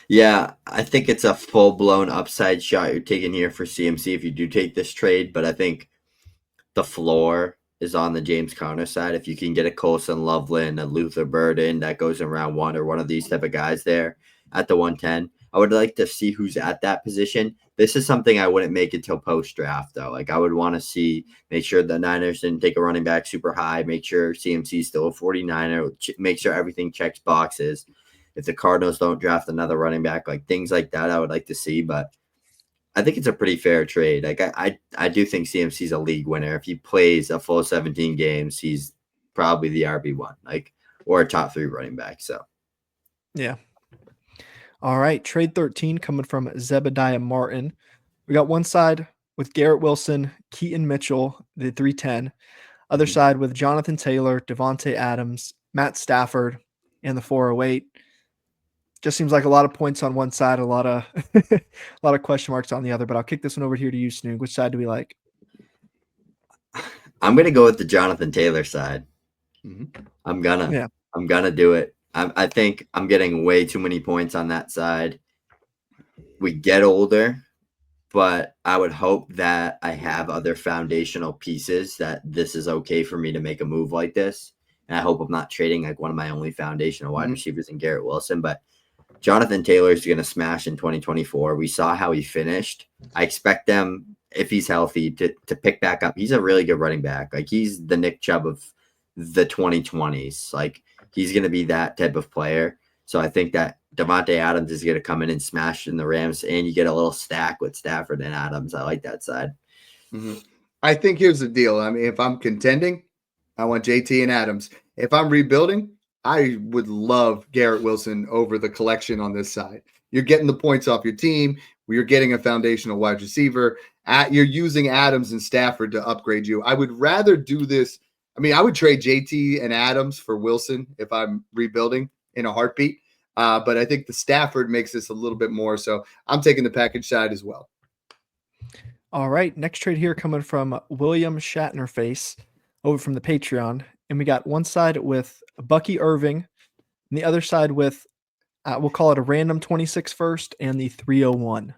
Yeah, I think it's a full-blown upside shot you're taking here for CMC if you do take this trade, but I think the floor is on the James Conner side. If you can get a Colson Loveland, a Luther Burden that goes in round 1 or one of these type of guys there at the 110, I would like to see who's at that position. This is something I wouldn't make until post-draft, though. Like, I would want to make sure the Niners didn't take a running back super high, make sure CMC is still a 49er, make sure everything checks boxes. If the Cardinals don't draft another running back, like things like that, I would like to see. But I think it's a pretty fair trade. Like I do think CMC's a league winner. If he plays a full 17 games, he's probably the RB1, or a top 3 running back. So, yeah. All right, trade 13 coming from Zebediah Martin. We got one side with Garrett Wilson, Keaton Mitchell, the 310. Other side with Jonathan Taylor, Devontae Adams, Matt Stafford, and the 408. Just seems like a lot of points on one side, a lot of question marks on the other. But I'll kick this one over here to you, Snoog. Which side do we like? I'm gonna go with the Jonathan Taylor side. Mm-hmm. I'm gonna do it. I think I'm getting way too many points on that side. We get older, but I would hope that I have other foundational pieces that this is okay for me to make a move like this. And I hope I'm not trading like one of my only foundational wide receivers in Garrett Wilson, but Jonathan Taylor is going to smash in 2024. We saw how he finished. I expect them, if he's healthy, to pick back up. He's a really good running back. Like, he's the Nick Chubb of the 2020s. Like, he's going to be that type of player. So I think that Devontae Adams is going to come in and smash in the Rams, and you get a little stack with Stafford and Adams. I like that side. Mm-hmm. I think here's the deal. I mean, if I'm contending, I want JT and Adams. If I'm rebuilding, I would love Garrett Wilson over the collection on this side. You're getting the points off your team. You're getting a foundational wide receiver. You're using Adams and Stafford to upgrade you. I would rather do this. I mean, I would trade JT and Adams for Wilson if I'm rebuilding in a heartbeat. But I think the Stafford makes this a little bit more. So I'm taking the package side as well. All right, next trade here coming from William Shatnerface over from the Patreon. And we got one side with Bucky Irving and the other side with, we'll call it a random 26 first and the 301.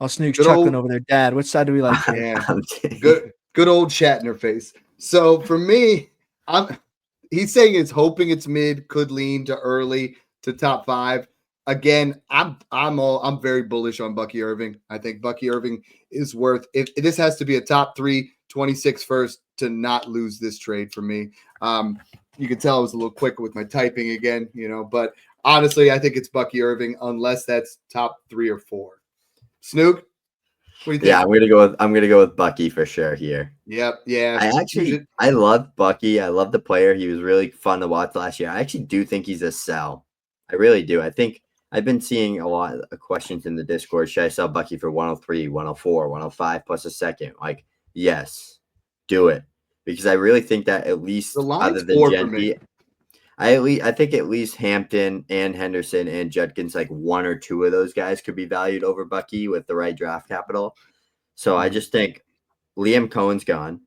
Oh, Snoog's chuckling over there. Dad, which side do we like here? Yeah, good old Shatner face. So for me, he's saying it's hoping it's mid, could lean to early to top 5. Again, I'm very bullish on Bucky Irving. I think Bucky Irving is worth if this has to be a top 3 26 first to not lose this trade for me. You can tell I was a little quick with my typing again, but honestly, I think it's Bucky Irving unless that's top 3 or 4. Snoog, what do you think? Yeah, I'm gonna go with Bucky for sure here. Yep, yeah. I love Bucky. I love the player. He was really fun to watch last year. I actually do think he's a sell. I really do. I think I've been seeing a lot of questions in the Discord. Should I sell Bucky for 103, 104, 105 plus a second? Like, yes, do it. Because I really think that at least other than Jeanty, I think at least Hampton and Henderson and Judkins, like 1 or 2 of those guys could be valued over Bucky with the right draft capital. So I just think Liam Cohen's gone.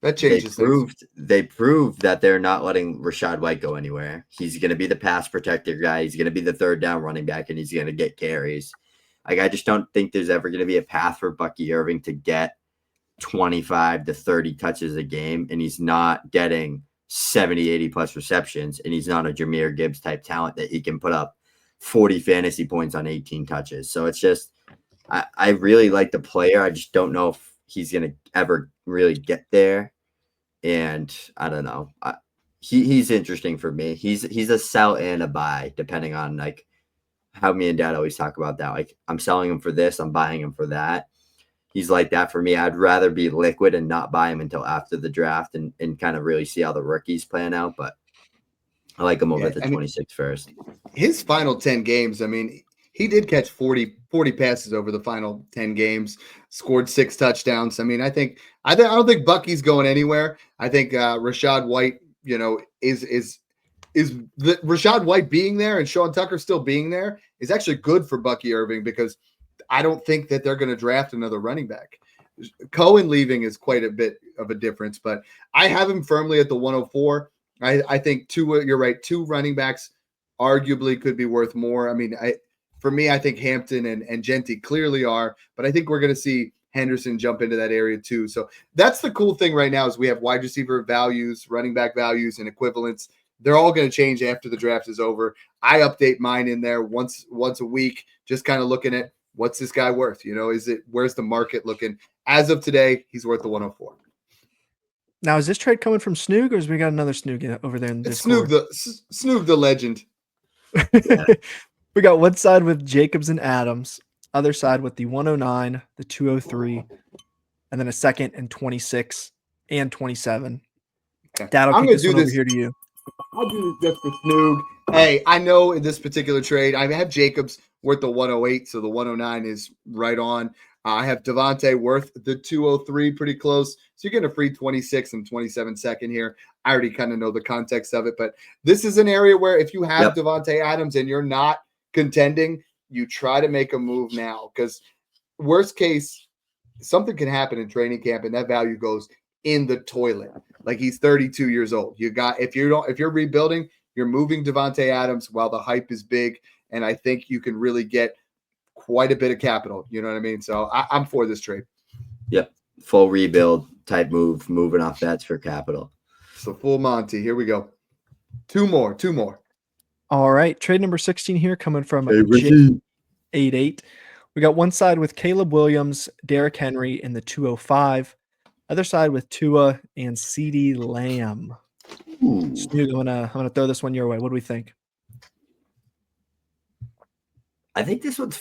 That changes They proved that they're not letting Rachaad White go anywhere. He's going to be the pass protector guy. He's going to be the third down running back, and he's going to get carries. Like, I just don't think there's ever going to be a path for Bucky Irving to get 25 to 30 touches a game, and he's not getting 70, 80 plus receptions, and he's not a Jahmyr Gibbs type talent that he can put up 40 fantasy points on 18 touches. So it's just, I really like the player. I just don't know if he's going to ever really get there. And I don't know. He's interesting for me. He's a sell and a buy, depending on like how me and Dad always talk about that. Like, I'm selling him for this, I'm buying him for that. He's like that for me. I'd rather be liquid and not buy him until after the draft and kind of really see how the rookies plan out. But I like him over at the 26 first. His final 10 games, he did catch 40 passes over the final 10 games, scored 6 touchdowns. I don't think Bucky's going anywhere. I think Rachaad White, is the Rachaad White being there and Sean Tucker still being there is actually good for Bucky Irving because I don't think that they're going to draft another running back. Cohen leaving is quite a bit of a difference, but I have him firmly at the 104. I think you're right. 2 running backs arguably could be worth more. For me, I think Hampton and Jeanty clearly are, but I think we're going to see Henderson jump into that area too. So that's the cool thing right now is we have wide receiver values, running back values, and equivalents. They're all going to change after the draft is over. I update mine in there once a week, just kind of looking at what's this guy worth? Where's the market looking? As of today, he's worth the 104. Now, is this trade coming from Snoog, or has we got another Snoog over there in the Discord? Snoog the legend. Yeah. We got one side with Jacobs and Adams, other side with the 109, the 203, and then a second and 26 and 27. Okay. Dad, I'll kick this one over here to you. I'll do this just for Snoog. Hey, I know in this particular trade, I have Jacobs worth the 108, so the 109 is right on. I have Devontae worth the 203, pretty close. So you're getting a free 26 and 27 second here. I already kind of know the context of it, but this is an area where if you have Devontae Adams and you're not contending, you try to make a move now because worst case, something can happen in training camp and that value goes in the toilet. Like he's 32 years old. If you're rebuilding, you're moving Devontae Adams while the hype is big, and I think you can really get quite a bit of capital. You know what I mean? So I'm for this trade. Yep, full rebuild type move, moving off bets for capital. So full Monty. Here we go. Two more. All right, trade number 16 here coming from J88. We got one side with Caleb Williams, Derrick Henry in the 205. Other side with Tua and CeeDee Lamb. Snoog, I'm gonna throw this one your way. What do we think? I think this one's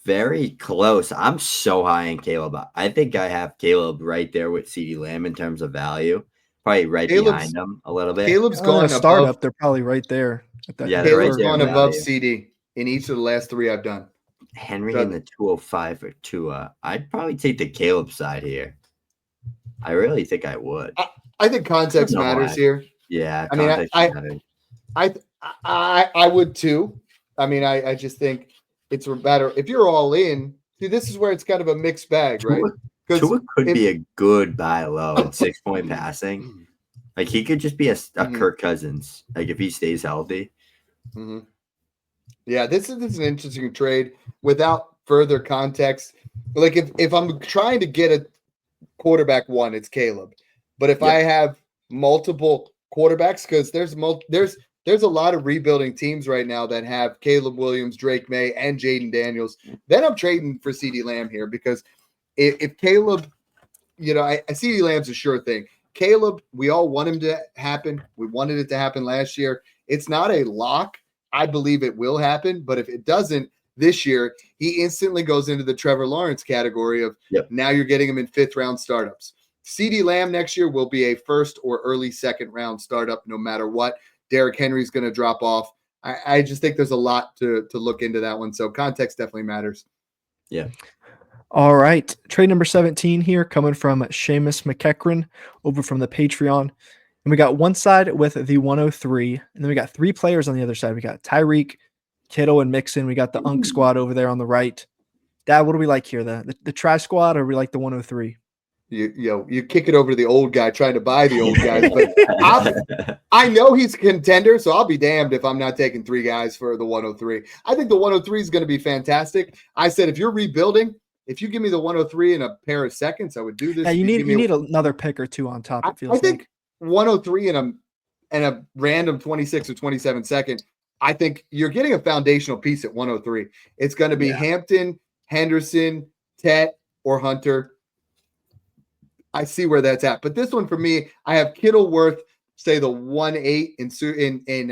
very close. I'm so high in Caleb. I think I have Caleb right there with CeeDee Lamb in terms of value. Probably behind him a little bit. Caleb's gone a startup. They're probably right there. Caleb's gone above CeeDee in each of the last 3 I've done. Henry in the 205 or Tua. I'd probably take the Caleb side here. I really think I would. I think context matters here. Yeah, context matters. I would too. I mean, I just think it's better if you're all in. See, this is where it's kind of a mixed bag, right? Tua could be a good buy low in 6-point passing. Like he could just be a Kirk Cousins. Like if he stays healthy. Mm-hmm. Yeah, this is an interesting trade without further context. Like if I'm trying to get a quarterback one, it's Caleb. But if I have multiple quarterbacks, because there's a lot of rebuilding teams right now that have Caleb Williams, Drake May, and Jaden Daniels, then I'm trading for CeeDee Lamb here because if Caleb, CeeDee Lamb's a sure thing. Caleb, we all want him to happen. We wanted it to happen last year. It's not a lock. I believe it will happen, but if it doesn't this year, he instantly goes into the Trevor Lawrence category of now you're getting him in 5th round startups. CeeDee Lamb next year will be a 1st or early 2nd round startup no matter what. Derrick Henry's going to drop off. I just think there's a lot to look into that one. So context definitely matters. Yeah. All right. Trade number 17 here coming from Seamus McCaffrey over from the Patreon. And we got one side with the 103, and then we got 3 players on the other side. We got Tyreek, Kittle, and Mixon. We got the Unk squad over there on the right. Dad, what do we like here? The Tri squad, or we like the 103? You kick it over to the old guy trying to buy the old guys, but I know he's a contender, so I'll be damned if I'm not taking 3 guys for the 103. I think the 103 is going to be fantastic. I said if you're rebuilding, if you give me the 103 in a pair of seconds, I would do this. Yeah, you need another pick or 2 on top. It feels I think like 103 and a random 26 or 27 second. I think you're getting a foundational piece at 103. It's going to be Hampton, Henderson, Tet, or Hunter. I see where that's at. But this one for me, I have Kittle worth, say, the 1.8 in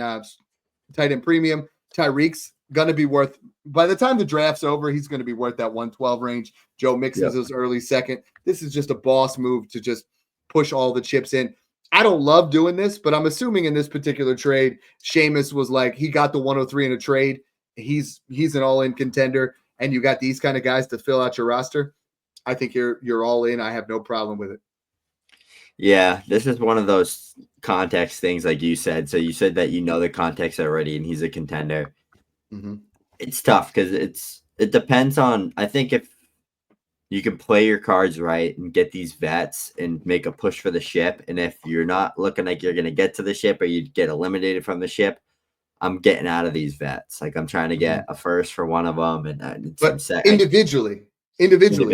tight end premium. Tyreek's going to be worth, by the time the draft's over, he's going to be worth that 112 range. Joe Mixon's his early second. This is just a boss move to just push all the chips in. I don't love doing this, but I'm assuming in this particular trade, Seamus was like, he got the 103 in a trade. He's an all-in contender, and you got these kind of guys to fill out your roster. I think you're all in. I have no problem with it. Yeah, this is one of those context things, like you said. So you said that you know the context already, and he's a contender. Mm-hmm. It's tough because it depends on. I think if you can play your cards right and get these vets and make a push for the ship, and if you're not looking like you're going to get to the ship or you get eliminated from the ship, I'm getting out of these vets. Like I'm trying to get a first for one of them, and but individually,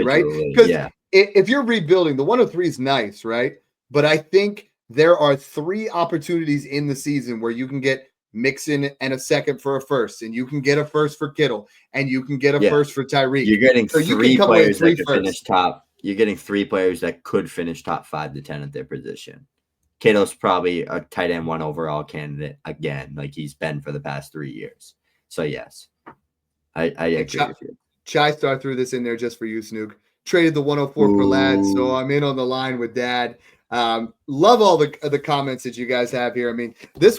right? Because if you're rebuilding, the 103 is nice, right? But I think there are 3 opportunities in the season where you can get Mixon and a second for a first, and you can get a first for Kittle, and you can get a first for Tyreek. You're getting 3 players that could finish top. You're getting 3 players that could finish top 5 to 10 at their position. Kittle's probably a tight end 1 overall candidate again, like he's been for the past 3 years. So yes, I agree with you. Chai Star threw this in there just for you, Snoog. Traded the 104 for Lad, so I'm in on the line with Dad. Love all the comments that you guys have here. I mean, this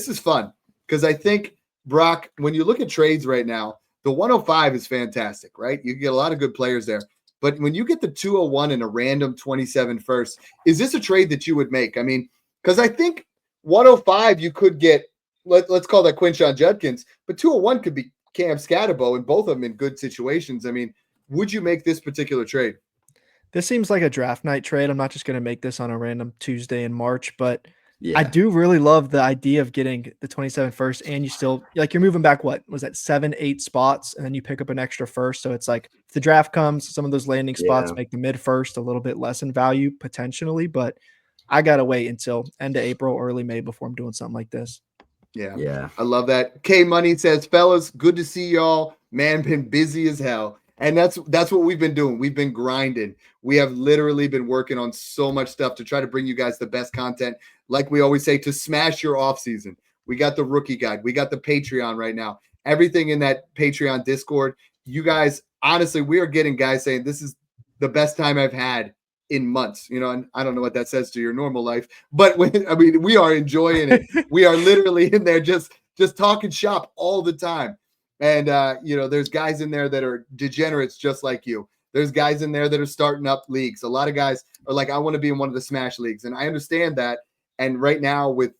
is fun because I think, Brock, when you look at trades right now, the 105 is fantastic, right? You get a lot of good players there. But when you get the 201 and a random 27 first, is this a trade that you would make? I mean, because I think 105 you could get, let's call that Quinshon Judkins, but 201 could be Cam Scatterbo, and both of them in good situations. I mean, would you make this particular trade? This seems like a draft night trade. I'm not just going to make this on a random Tuesday in March, but I do really love the idea of getting the 27 first, and you still you're moving back. What was that? 7-8 spots, and then you pick up an extra first. So it's like if the draft comes, some of those landing spots make the mid first a little bit less in value potentially, but I got to wait until end of April, early May before I'm doing something like this. Yeah. I love that. K Money says, fellas, good to see y'all. Man, been busy as hell. And that's what we've been doing. We've been grinding. We have literally been working on so much stuff to try to bring you guys the best content. Like we always say, to smash your offseason. We got the rookie guide. We got the Patreon right now. Everything in that Patreon Discord. You guys, honestly, we are getting guys saying this is the best time I've had in months. And I don't know what that says to your normal life, but we are enjoying it. We are literally in there just talking shop all the time. And, there's guys in there that are degenerates just like you. There's guys in there that are starting up leagues. A lot of guys are like, I want to be in one of the smash leagues. And I understand that. And right now with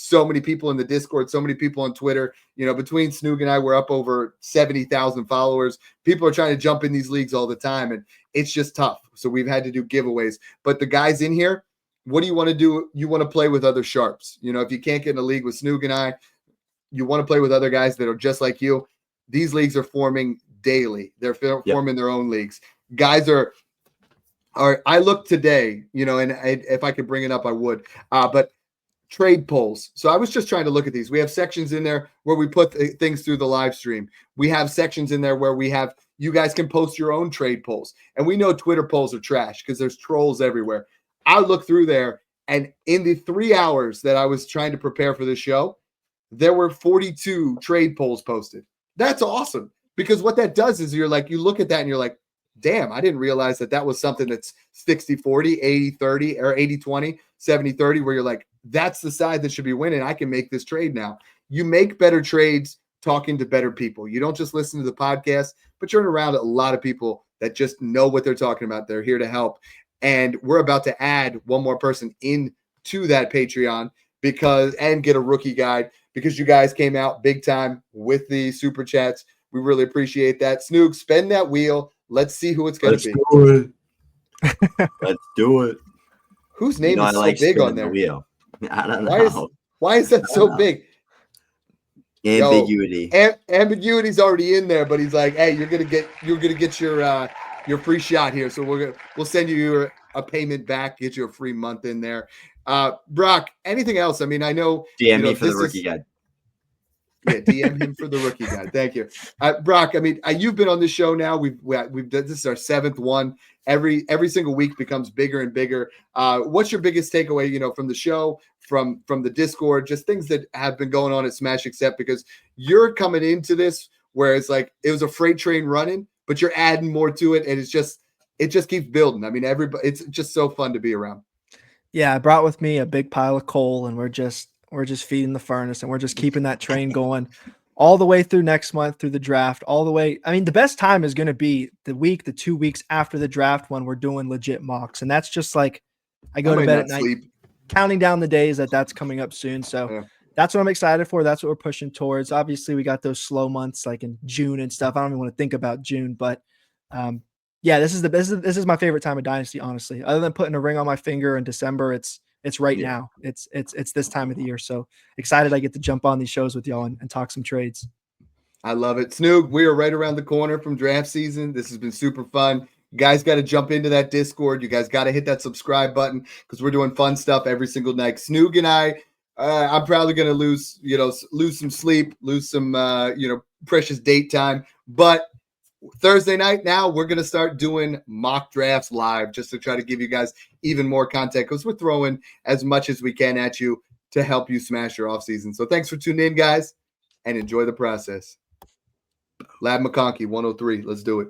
so many people in the Discord, so many people on Twitter. Between Snoog and I, we're up over 70,000 followers. People are trying to jump in these leagues all the time, and it's just tough. So we've had to do giveaways. But the guys in here, what do you want to do? You want to play with other sharps. If you can't get in a league with Snoog and I, you want to play with other guys that are just like you. These leagues are forming daily. They're forming their own leagues. Guys are I looked today, and if I could bring it up, I would. But trade polls. So I was just trying to look at these. We have sections in there where we put things through the live stream. We have sections in there where you guys can post your own trade polls. And we know Twitter polls are trash because there's trolls everywhere. I looked through there, and in the 3 hours that I was trying to prepare for this show, there were 42 trade polls posted. That's awesome, because what that does is you look at that and you're like, damn, I didn't realize that was something that's 60-40, 80-30, or 80-20, 70-30, where you're like, that's the side that should be winning. I can make this trade now. You make better trades talking to better people. You don't just listen to the podcast, but you're around a lot of people that just know what they're talking about. They're here to help. And we're about to add one more person into that Patreon and get a rookie guide, because you guys came out big time with the super chats. We really appreciate that. Snoog, spin that wheel. Let's see who it's going to be. Let's do it. Whose name is so big on there? The wheel. I don't know. Why is that so big? Ambiguity. Ambiguity's already in there, but he's like, hey, you're gonna get your free shot here. So we'll send you a payment back, get you a free month in there. Brock, anything else? I mean, I know DM me for the rookie guide. Yeah, DM him for the rookie guide. Thank you, Brock. I mean, you've been on this show now. We've done, this is our 7th one. Every single week becomes bigger and bigger. What's your biggest takeaway, from the show, from the Discord, just things that have been going on at Smash Accept? Because you're coming into this where it's like it was a freight train running, but you're adding more to it, and it just keeps building. I mean, it's just so fun to be around. Yeah, I brought with me a big pile of coal, and we're just feeding the furnace, and we're just keeping that train going all the way through next month, through the draft, all the way. I mean, the best time is going to be the 2 weeks after the draft, when we're doing legit mocks. And that's just like, I go to bed at night, counting down the days that's coming up soon. So that's what I'm excited for. That's what we're pushing towards. Obviously, we got those slow months like in June and stuff. I don't even want to think about June, but yeah, this is my favorite time of Dynasty, honestly. Other than putting a ring on my finger in December, it's right now. It's this time of the year. So excited I get to jump on these shows with y'all and talk some trades. I love it. Snoog, we are right around the corner from draft season. This has been super fun. You guys got to jump into that Discord. You guys got to hit that subscribe button, because we're doing fun stuff every single night. Snoog and I'm probably going to lose some sleep, lose some, precious date time. But Thursday night now, we're going to start doing mock drafts live, just to try to give you guys even more content, because we're throwing as much as we can at you to help you smash your offseason. So thanks for tuning in, guys, and enjoy the process. Lab McConkey 103. Let's do it.